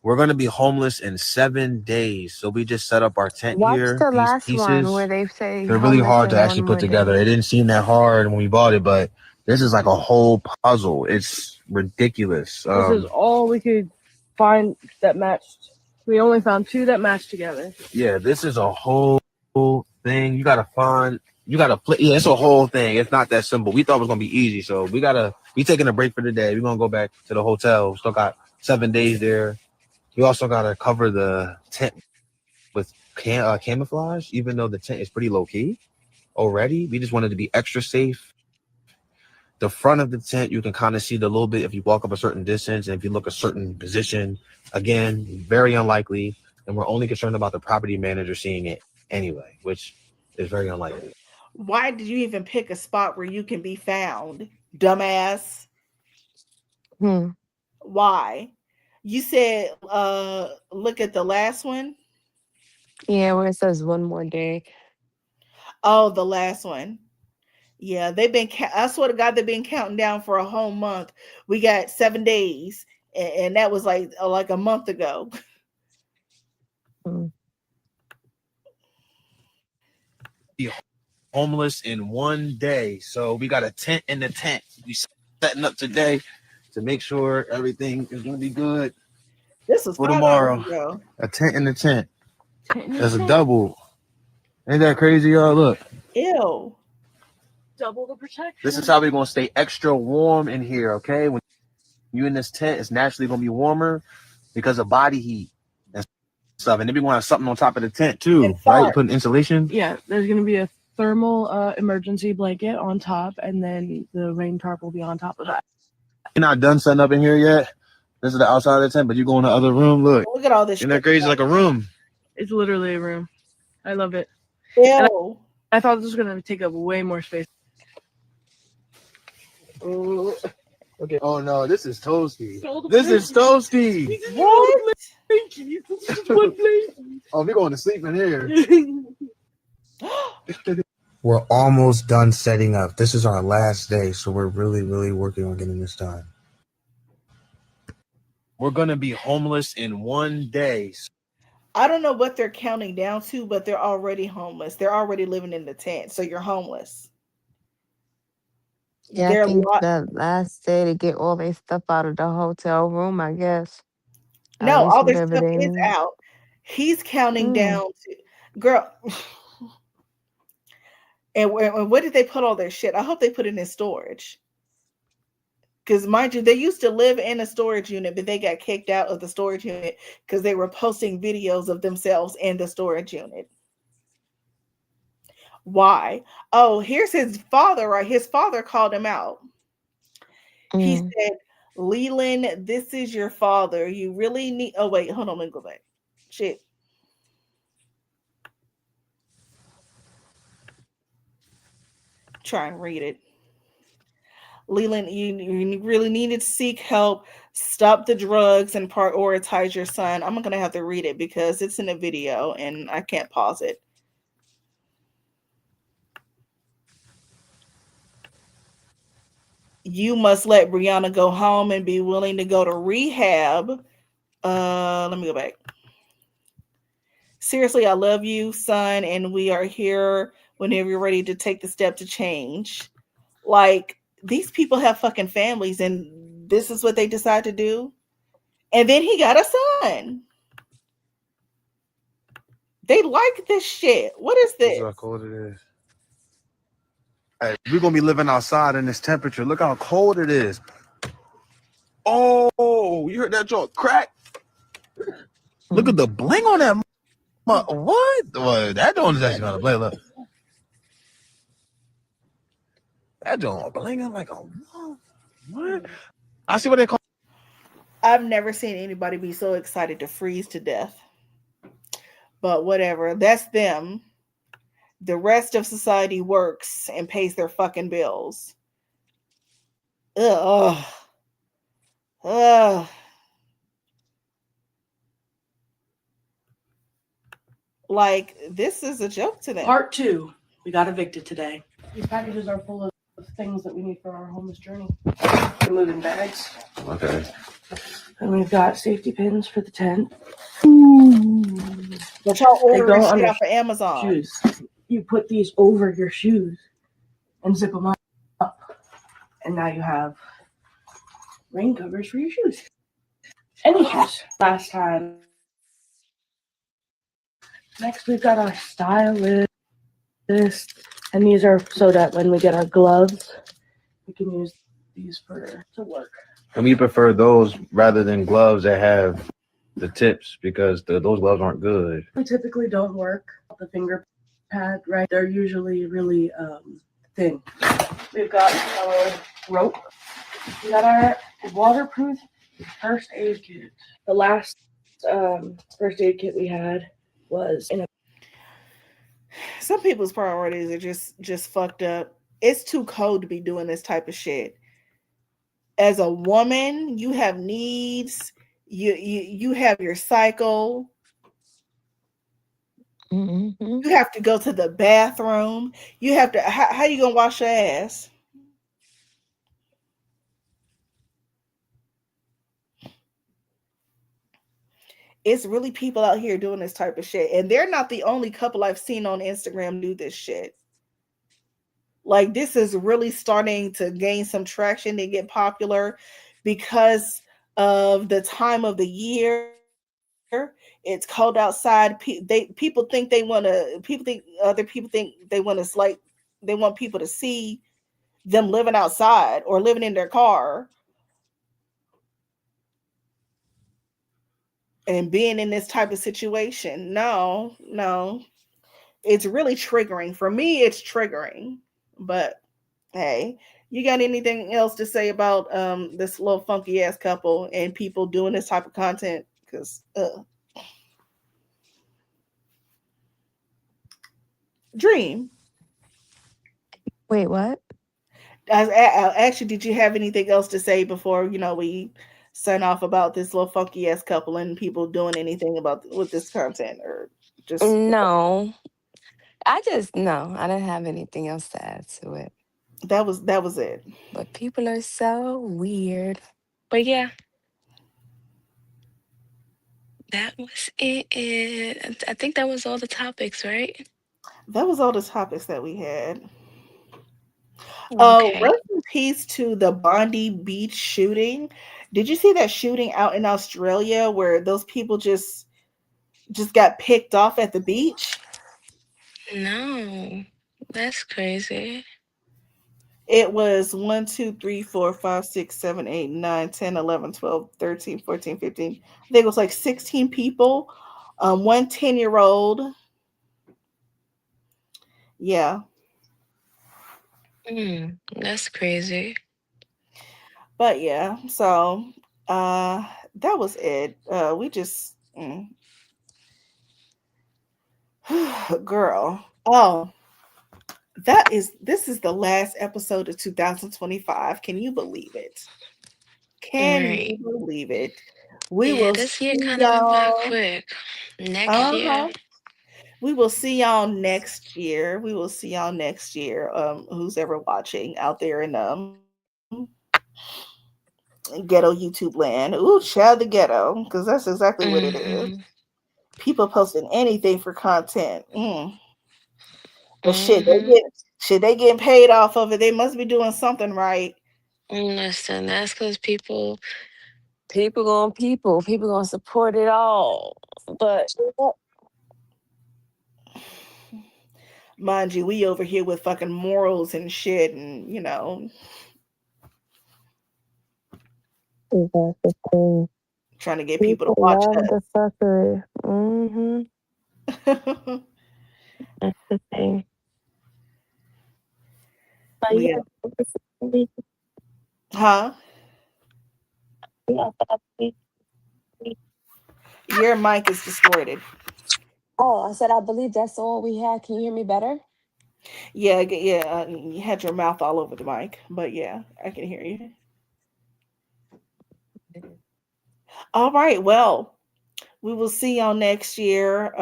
we're going to be homeless in 7 days. So we just set up our tent Watch here. the These last pieces, one where they say they're really homeless hard to in actually one put more together. day. It didn't seem that hard when we bought it, but this is like a whole puzzle. It's ridiculous. This is all we could find that matched. We only found 2 that matched together. Yeah, this is a whole thing. You gotta play. Yeah, it's a whole thing. It's not that simple. We thought it was gonna be easy, so we taking a break for the day. We're gonna go back to the hotel. We still got 7 days there. We also gotta cover the tent with camouflage, even though the tent is pretty low key already. We just wanted to be extra safe. The front of the tent, you can kind of see the little bit if you walk up a certain distance, and if you look a certain position. Again, very unlikely, and we're only concerned about the property manager seeing it anyway, which is very unlikely. Why did you even pick a spot where you can be found, dumbass? Why? You said look at the last one. Yeah, where it says one more day. Oh, the last one. Yeah, they've been. I swear to God, they've been counting down for a whole month. We got 7 days, and that was like a month ago. Be homeless in 1 day, so we got a tent in the tent. We setting up today to make sure everything is gonna be good. This was for $5 tomorrow. ago. A tent in the tent. That's a double. Ain't that crazy, y'all? Look. Ew. Double the protection. This is how we're gonna stay extra warm in here, okay? When you're in this tent, it's naturally gonna be warmer because of body heat. stuff, and then we want to have something on top of the tent too, And right? fart. Put insulation. Yeah, there's gonna be a thermal emergency blanket on top, and then the rain tarp will be on top of that. You're not done setting up in here yet. This is the outside of the tent, but you go in the other room. Look at all this. Isn't that crazy? Like a room. It's literally a room. I love it. Ew. I thought this was gonna take up way more space. Okay. Oh no, this is toasty. This is toasty. What? Oh, we're going to sleep in here. We're almost done setting up. This is our last day, so we're really, really working on getting this done. We're gonna be homeless in 1 day. I don't know what they're counting down to, but they're already homeless. They're already living in the tent, so you're homeless. Yeah, I think the last day to get all their stuff out of the hotel room, I guess. At No, least all this whatever stuff they is need. out. He's counting Mm. down to, girl. And where did they put all their shit? I hope they put it in storage. Because mind you, they used to live in a storage unit, but they got kicked out of the storage unit because they were posting videos of themselves in the storage unit. Why? Oh, here's his father, right? His father called him out. He said, Leland, this is your father. You really need. Oh, wait, hold on. Let me go back. Shit. Try and read it. Leland, you really needed to seek help. Stop the drugs and prioritize your son. I'm going to have to read it because it's in a video and I can't pause it. You must let Brianna go home and be willing to go to rehab. Let me go back. Seriously, I love you, son, and we are here whenever you're ready to take the step to change. Like, these people have fucking families, and this is what they decide to do. And then he got a son. They like this shit. What is this? This is how cold it is. Hey, we're gonna be living outside in this temperature. Look how cold it is. Oh, you heard that joint crack? Look at the bling on that. What? Well, that joint is actually gonna play. Look, that joint blinging like a what? I see what they call. I've never seen anybody be so excited to freeze to death. But whatever, that's them. The rest of society works and pays their fucking bills. Ugh. Ugh. Like, this is a joke to them. Part 2. We got evicted today. These packages are full of things that we need for our homeless journey. We're moving bags. Okay. And we've got safety pins for the tent. But y'all They ordering go shit on off of Amazon. shoes. You put these over your shoes and zip them up. And now you have rain covers for your shoes. Any shoes. Last time. Next, we've got our stylist. And these are so that when we get our gloves, we can use these to work. And we prefer those rather than gloves that have the tips because those gloves aren't good. We typically don't work the finger pad, right? They're usually really thin. We've got our rope. We got our waterproof first aid kit. The last first aid kit we had was in a. Some people's priorities are just fucked up. It's too cold to be doing this type of shit. As a woman, you have needs. You have your cycle. Mm-hmm. You have to go to the bathroom. You have to. How you gonna wash your ass? It's really people out here doing this type of shit, and they're not the only couple I've seen on Instagram do this shit. Like, this is really starting to gain some traction and get popular because of the time of the year. It's cold outside. People think they want to. Other people think they want to. Like, they want people to see them living outside or living in their car. and being in this type of situation. No, it's really triggering. For me, it's triggering. But hey, you got anything else to say about this little funky ass couple and people doing this type of content? Because Dream. Wait, what? Actually, did you have anything else to say before we sign off about this little funky ass couple and people doing anything about with this content, or just No, no, I didn't have anything else to add to it. that was it? But people are so weird. But yeah, that was it. I think that was all the topics, right? That was all the topics that we had. Okay. Rest in peace to the Bondi Beach shooting. Did you see that shooting out in Australia where those people just got picked off at the beach? No, that's crazy. It was 1, 2, 3, 4, 5, 6, 7, 8, 9, 10, 11, 12, 13, 14, 15. I think it was like 16 people. One 10-year-old. Yeah. That's crazy. But yeah, so that was it. We just girl. Oh, this is the last episode of 2025. Can you believe it? Can Right. you believe it? We Yeah, will this year see kind of went by y'all. quick. Next year. We will see y'all next year. We will see y'all next year. Who's ever watching out there in ghetto YouTube land? Ooh, child the ghetto, because that's exactly what it is. People posting anything for content. But they getting paid off of it. They must be doing something right. Listen, that's because people gonna support it all. But mind you, we over here with fucking morals and shit, and trying to get people to watch love us. the fuckery. That's the thing. But yeah. Huh? Your mic is distorted. Oh, I said I believe that's all we had. Can you hear me better? Yeah. You had your mouth all over the mic, but yeah, I can hear you. All right. Well, we will see y'all next year.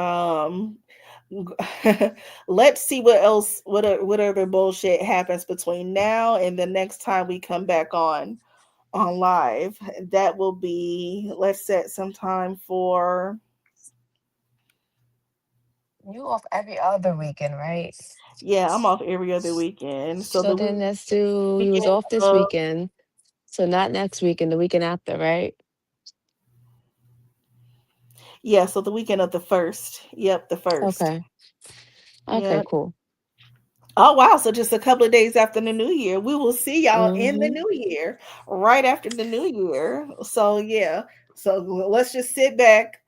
Let's see what other bullshit happens between now and the next time we come back on live. That will be, let's set some time for. You off every other weekend, right? Yeah, I'm off every other weekend. So then let's do. You was off this weekend, so not next weekend, the weekend after, right? Yeah, so the weekend of the 1st. Yep, the 1st. Okay. Okay, cool. Oh wow! So just a couple of days after the new year, we will see y'all in the new year, right after the new year. So yeah, so let's just sit back,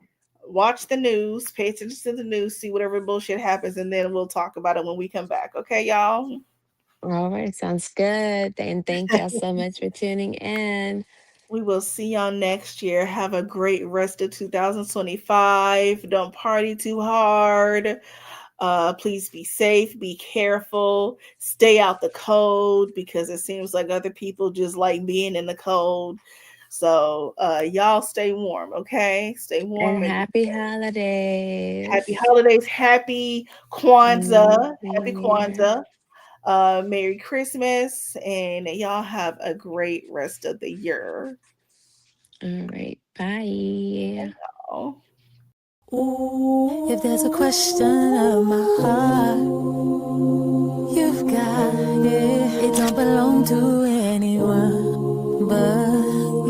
watch the news, pay attention to the news, see whatever bullshit happens, and then we'll talk about it when we come back. Okay, y'all? All right, sounds good. And thank y'all so much for tuning in. We will see y'all next year. Have a great rest of 2025. Don't party too hard. Please be safe, be careful, stay out the cold, because it seems like other people just like being in the cold. So y'all stay warm, okay? Stay warm. And happy holidays. Happy holidays. Happy Kwanzaa. Happy Kwanzaa. Merry Christmas. And y'all have a great rest of the year. All right. Bye. If there's a question of my heart, you've got it. It don't belong to anyone but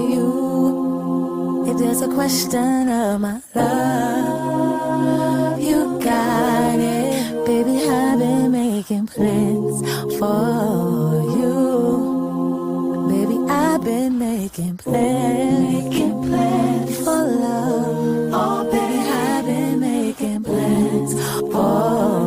you. If there's a question of my love, you got it. Baby, I've been making plans for you. Baby, I've been making plans for love. Oh, baby, I've been making plans for